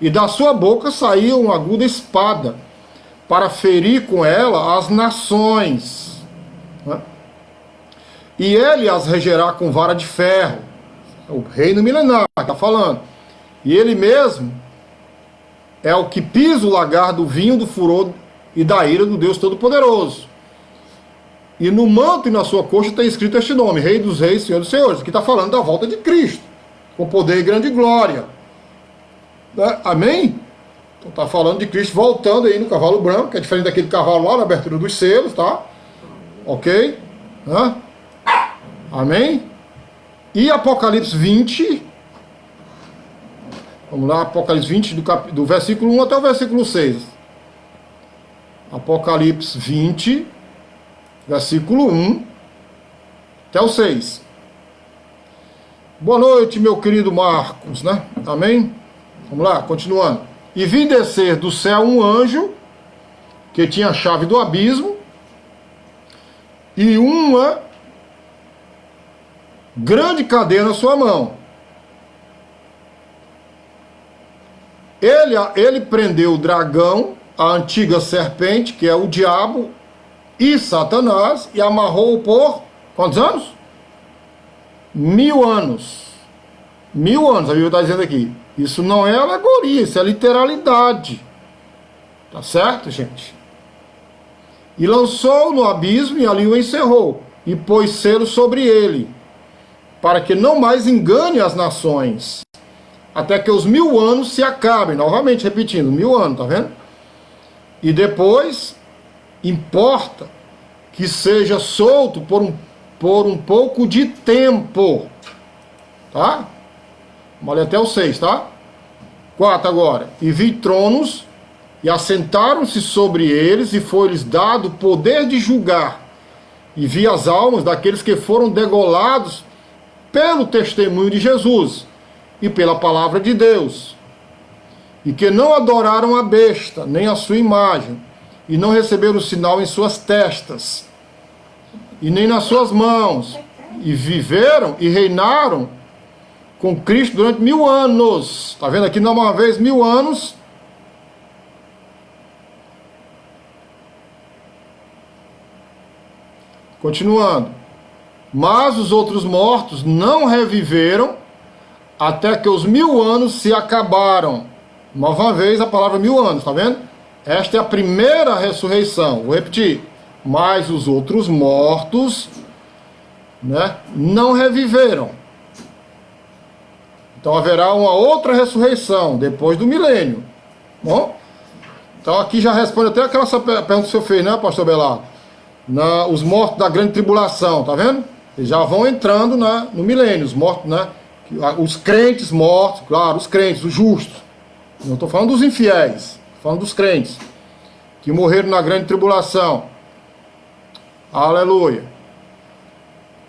C: E da sua boca saía uma aguda espada, para ferir com ela as nações, né? E ele as regerá com vara de ferro. O reino milenar está falando. E ele mesmo é o que pisa o lagar do vinho do furor e da ira do Deus Todo-Poderoso. E no manto e na sua coxa tem escrito este nome: Rei dos Reis, Senhor dos Senhores. Aqui está falando da volta de Cristo, com poder e grande glória. Amém? Então está falando de Cristo voltando aí no cavalo branco, que é diferente daquele cavalo lá na abertura dos selos, tá? Ok? Amém? E Apocalipse 20. Vamos lá, Apocalipse 20, do versículo 1 até o versículo 6. Apocalipse 20, versículo 1 até o 6. Boa noite, meu querido Marcos, né? Amém? Vamos lá, continuando. E vi descer do céu um anjo, que tinha a chave do abismo, e uma grande cadeia na sua mão. Ele prendeu o dragão, a antiga serpente, que é o diabo, e Satanás, e amarrou-o por quantos anos? 1000 anos. 1000 anos, a Bíblia está dizendo aqui. Isso não é alegoria, isso é literalidade. Tá certo, gente? E lançou-o no abismo e ali o encerrou, e pôs selo sobre ele, para que não mais engane as nações, até que os 1000 anos se acabem. Novamente repetindo, 1000 anos, tá vendo? E depois importa que seja solto por um pouco de tempo, tá? Vamos ler até o 6, tá? 4 agora. E vi tronos, e assentaram-se sobre eles, e foi-lhes dado poder de julgar. E vi as almas daqueles que foram degolados pelo testemunho de Jesus e pela palavra de Deus, e que não adoraram a besta, nem a sua imagem, e não receberam o sinal em suas testas, e nem nas suas mãos, e viveram e reinaram com Cristo durante 1000 anos. Está vendo aqui, uma vez, 1000 anos. Continuando. Mas os outros mortos não reviveram até que os 1000 anos se acabaram. Uma vez a palavra 1000 anos, está vendo? Esta é a primeira ressurreição. Vou repetir. Mas os outros mortos né, não reviveram. Então haverá uma outra ressurreição depois do milênio. Bom? Então aqui já responde até aquela pergunta que o senhor fez, né, pastor Belardo? Os mortos da grande tribulação, tá vendo? Eles já vão entrando no milênio, os mortos, né? Os crentes mortos, claro, os crentes, os justos. Não estou falando dos infiéis, estou falando dos crentes que morreram na grande tribulação. Aleluia.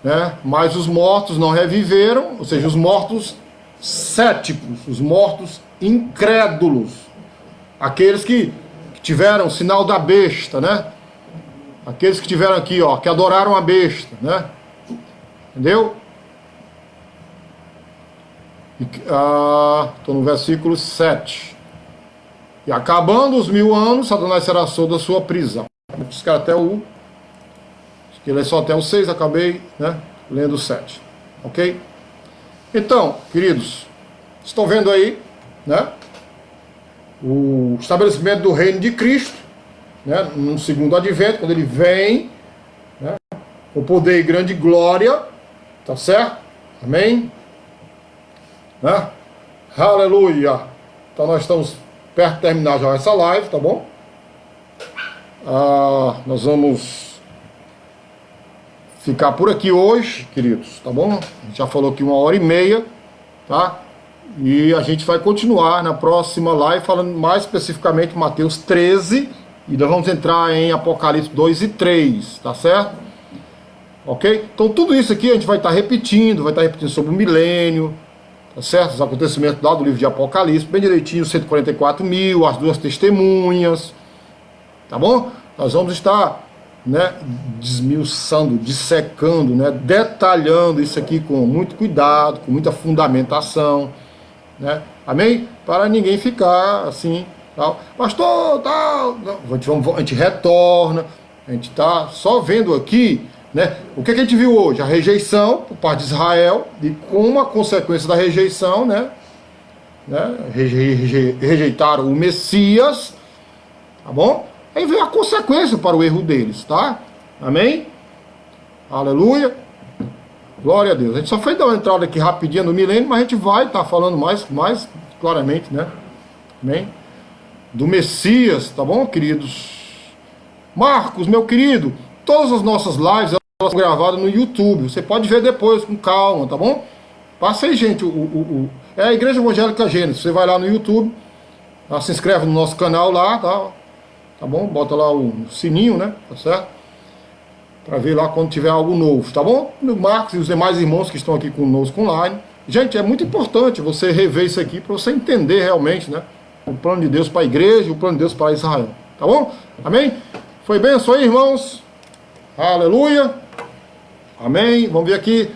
C: Né? Mas os mortos não reviveram, ou seja, os mortos céticos, os mortos incrédulos, aqueles que tiveram o sinal da besta, né? Aqueles que tiveram aqui, ó, que adoraram a besta, né? Entendeu? Estou no versículo 7. E acabando os 1000 anos, Satanás será solto da sua prisão. Acho que até o... Acho que ele é só até o 6, acabei, né, lendo o 7. Ok? Então, queridos, estão vendo aí, né, o estabelecimento do reino de Cristo, né, no segundo advento, quando ele vem, né, com poder e grande glória, tá certo? Amém? Né? Aleluia! Então nós estamos perto de terminar já essa live, tá bom? Nós vamos ficar por aqui hoje, queridos, tá bom? A gente já falou aqui 1h30, tá? E a gente vai continuar na próxima live falando mais especificamente de Mateus 13 e nós vamos entrar em Apocalipse 2 e 3, tá certo? Ok? Então tudo isso aqui a gente vai estar repetindo sobre o milênio, tá certo? Os acontecimentos lá do livro de Apocalipse, bem direitinho, 144.000, as duas testemunhas, tá bom? Nós vamos estar, né, desmiuçando, dissecando, né, detalhando isso aqui com muito cuidado, com muita fundamentação, né? Amém? Para ninguém ficar assim, tal. Pastor, tal, a gente retorna, a gente está só vendo aqui, né? O que a gente viu hoje? A rejeição por parte de Israel, e como a consequência da rejeição, né? Rejeitaram o Messias, tá bom? Aí veio a consequência para o erro deles, tá? Amém? Aleluia. Glória a Deus. A gente só foi dar uma entrada aqui rapidinha no milênio, mas a gente vai estar falando mais claramente, né? Amém? Do Messias, tá bom, queridos? Marcos, meu querido, todas as nossas lives elas são gravadas no YouTube. Você pode ver depois, com calma, tá bom? Passa aí, gente. É a Igreja Evangélica Gênesis. Você vai lá no YouTube, se inscreve no nosso canal lá, tá bom? Bota lá o sininho, né? Tá certo? Para ver lá quando tiver algo novo, tá bom? O Marcos e os demais irmãos que estão aqui conosco online. Gente, é muito importante você rever isso aqui para você entender realmente, né? O plano de Deus para a igreja e o plano de Deus para Israel. Tá bom? Amém? Foi bem isso aí, irmãos? Aleluia! Amém? Vamos ver aqui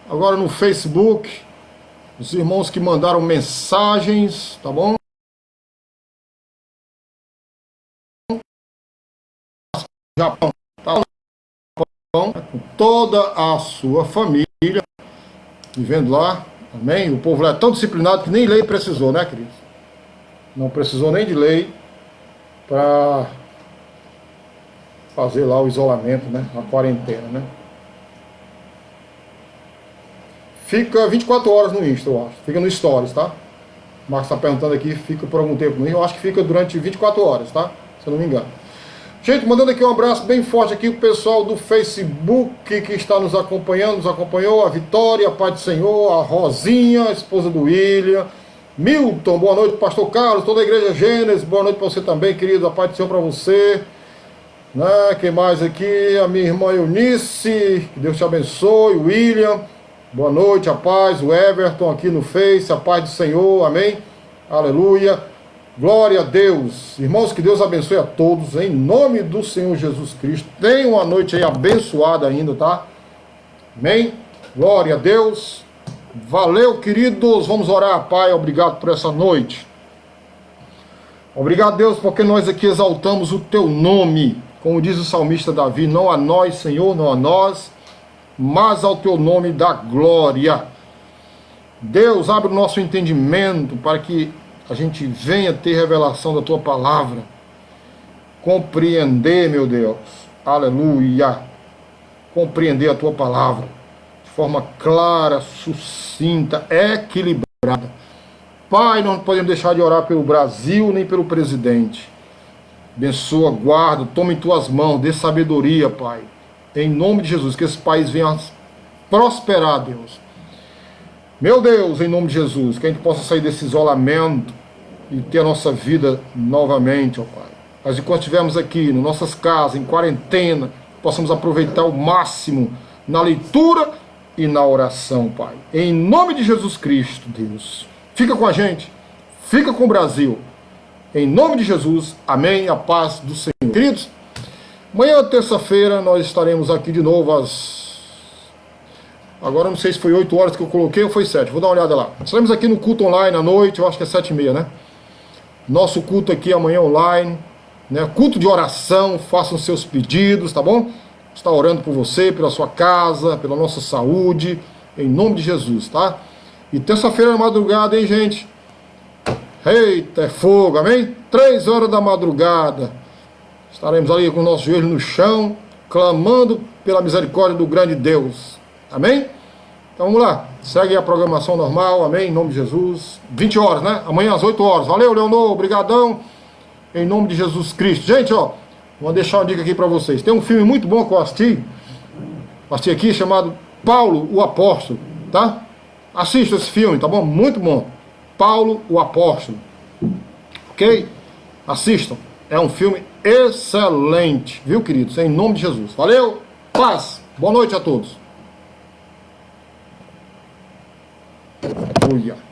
C: agora no Facebook os irmãos que mandaram mensagens, tá bom? Japão, tá bom? Com toda a sua família vivendo lá, amém? O povo lá é tão disciplinado que nem lei precisou, né, queridos? Não precisou nem de lei para fazer lá o isolamento, né? A quarentena, né? Fica 24 horas no Insta, eu acho. Fica no Stories, tá? O Marcos está perguntando aqui, fica por algum tempo no Insta. Eu acho que fica durante 24 horas, tá? Se eu não me engano. Gente, mandando aqui um abraço bem forte aqui pro pessoal do Facebook que está nos acompanhando, nos acompanhou, a Vitória, a Pai do Senhor, a Rosinha, a esposa do William, Milton, boa noite, Pastor Carlos, toda a Igreja Gênesis, boa noite para você também, querido, a Pai do Senhor para você. Né? Quem mais aqui? A minha irmã Eunice, que Deus te abençoe, o William, boa noite, a paz, o Everton aqui no Face, a paz do Senhor, amém, aleluia. Glória a Deus. Irmãos, que Deus abençoe a todos, em nome do Senhor Jesus Cristo. Tenham uma noite aí abençoada ainda, tá? Amém? Glória a Deus. Valeu, queridos. Vamos orar, Pai. Obrigado por essa noite. Obrigado, Deus, porque nós aqui exaltamos o Teu nome. Como diz o salmista Davi, não a nós, Senhor, não a nós, mas ao Teu nome da glória. Deus, abre o nosso entendimento para que a gente venha ter revelação da Tua palavra, compreender, meu Deus, aleluia, compreender a Tua palavra, de forma clara, sucinta, equilibrada. Pai, nós não podemos deixar de orar pelo Brasil nem pelo presidente. Abençoa, guarda, toma em tuas mãos, dê sabedoria, Pai. Em nome de Jesus, que esse país venha a prosperar, Deus. Meu Deus, em nome de Jesus, que a gente possa sair desse isolamento e ter a nossa vida novamente, ó Pai. Mas enquanto estivermos aqui, nas nossas casas, em quarentena, possamos aproveitar o máximo na leitura e na oração, Pai. Em nome de Jesus Cristo, Deus. Fica com a gente, fica com o Brasil. Em nome de Jesus, amém, a paz do Senhor. Queridos, amanhã, terça-feira, nós estaremos aqui de novo Agora não sei se foi 8 horas que eu coloquei ou foi 7, vou dar uma olhada lá. Estaremos aqui no culto online à noite, eu acho que é 7h30, né? Nosso culto aqui amanhã online, né? Culto de oração, façam seus pedidos, tá bom? Está orando por você, pela sua casa, pela nossa saúde, em nome de Jesus, tá? E terça-feira na madrugada, hein, gente? Eita, é fogo, amém? 3 horas da madrugada. Estaremos ali com o nosso joelho no chão, clamando pela misericórdia do grande Deus. Amém? Então vamos lá. Segue a programação normal, amém? Em nome de Jesus. 20 horas, né? Amanhã às 8 horas. Valeu, Leonor, obrigadão. Em nome de Jesus Cristo. Gente, ó, vou deixar uma dica aqui para vocês. Tem um filme muito bom que eu assisti aqui, chamado Paulo, o Apóstolo, tá? Assista esse filme, tá bom? Muito bom. Paulo, o Apóstolo. Ok? Assistam. É um filme excelente, viu, queridos? Em nome de Jesus. Valeu, paz. Boa noite a todos. Olha.